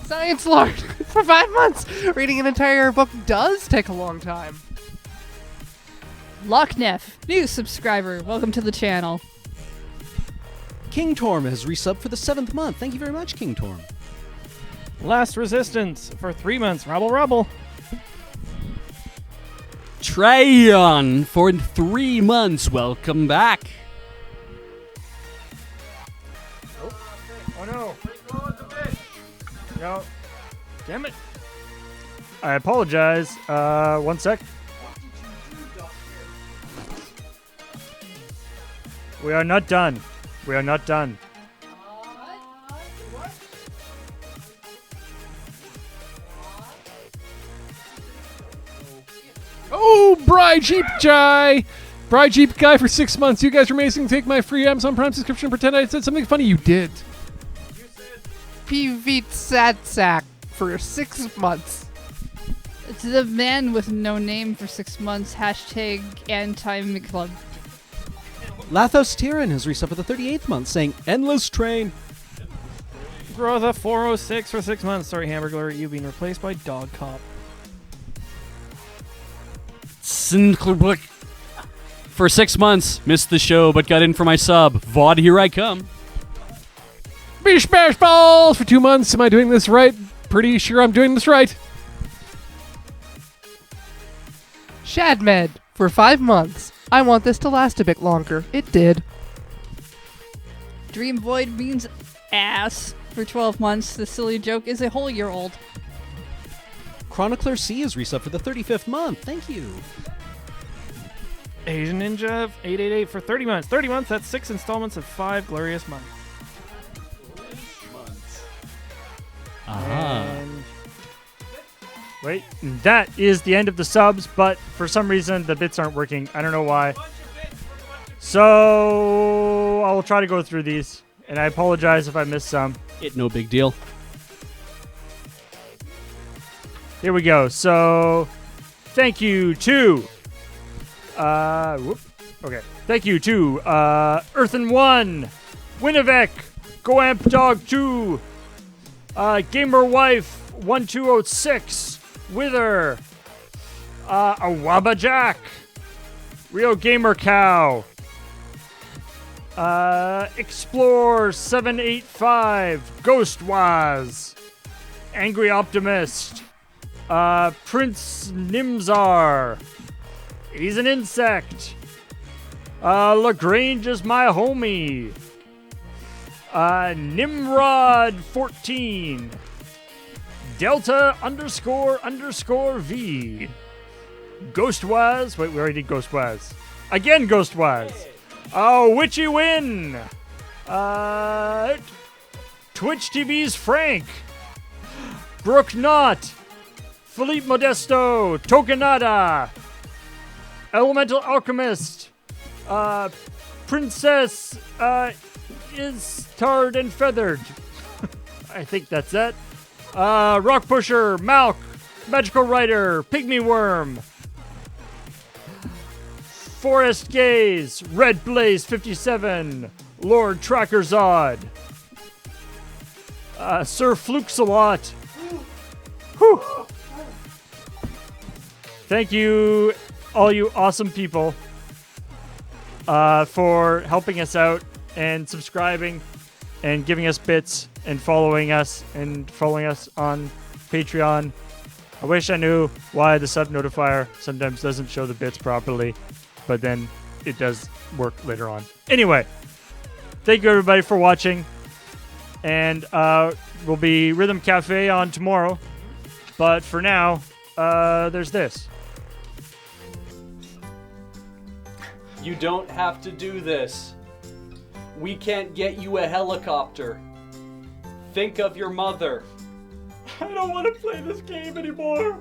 S18: Science Lord for 5 months. Reading an entire book does take a long time.
S8: Lockneff, new subscriber. Welcome to the channel.
S16: King Torm has resubbed for the 7th month. Thank you very much, King Torm.
S17: Last Resistance for 3 months. Rubble.
S9: Trayon for 3 months. Welcome back.
S10: Oh no. No. Damn it. I apologize. 1 sec. We are not done. We are not done.
S18: Oh, Bri Jeep Guy! Bri Jeep Guy for 6 months. You guys are amazing. Take my free Amazon Prime subscription and pretend I said something funny. You did. PV Satsack for 6 months.
S8: It's the man with no name for 6 months. Hashtag anti-McClub.
S16: Lathos Tyran has reset for the 38th month, saying, Endless Train.
S17: Grotha 406 for 6 months. Sorry, Hamburglar, you've been replaced by Dog Cop.
S9: For 6 months, missed the show, but got in for my sub. VOD, here I come.
S18: Bish Bash Balls for 2 months. Am I doing this right? Pretty sure I'm doing this right. Shadmed for 5 months. I want this to last a bit longer. It did.
S8: Dream Void means ass for 12 months. The silly joke is a whole year old.
S16: Chronicler C has reset for the 35th month. Thank you.
S17: Asian Ninja 888 for 30 months. 30 months, that's 6 installments of 5 glorious months.
S10: And wait, that is the end of the subs, but for some reason the bits aren't working. I don't know why. So I will try to go through these, and I apologize if I missed some.
S9: No big deal.
S10: Here we go. So thank you to Thank you to Earthen1, Winnivek, Goamp Dog 2, Gamer Wife 1206, Wither, Awaba Jack, Rio Gamer Cow, Explore 785, Ghostwaz, Angry Optimist, Prince Nimzar. He's an insect. LaGrange is my homie. Nimrod 14. Delta _ V. Ghostwise. Wait, we already did Ghostwise. Again, Ghostwise. Witchy Win. Twitch TV's Frank. Brooke Knott. Philippe Modesto. Tokenada. Elemental Alchemist. Princess is tarred and feathered. I think that's it. Rock Pusher, Malk, Magical Rider, Pygmy Worm, Forest Gaze, Red Blaze 57, Lord Tracker Zod, Sir Fluxalot. Whew. Thank you, all you awesome people, for helping us out and subscribing and giving us bits and following us on Patreon. I wish I knew why the sub notifier sometimes doesn't show the bits properly, but then it does work later on. Anyway, thank you everybody for watching, and we'll be Rhythm Cafe on tomorrow, but for now, there's this.
S4: You don't have to do this. We can't get you a helicopter. Think of your mother.
S10: I don't want to play this game anymore.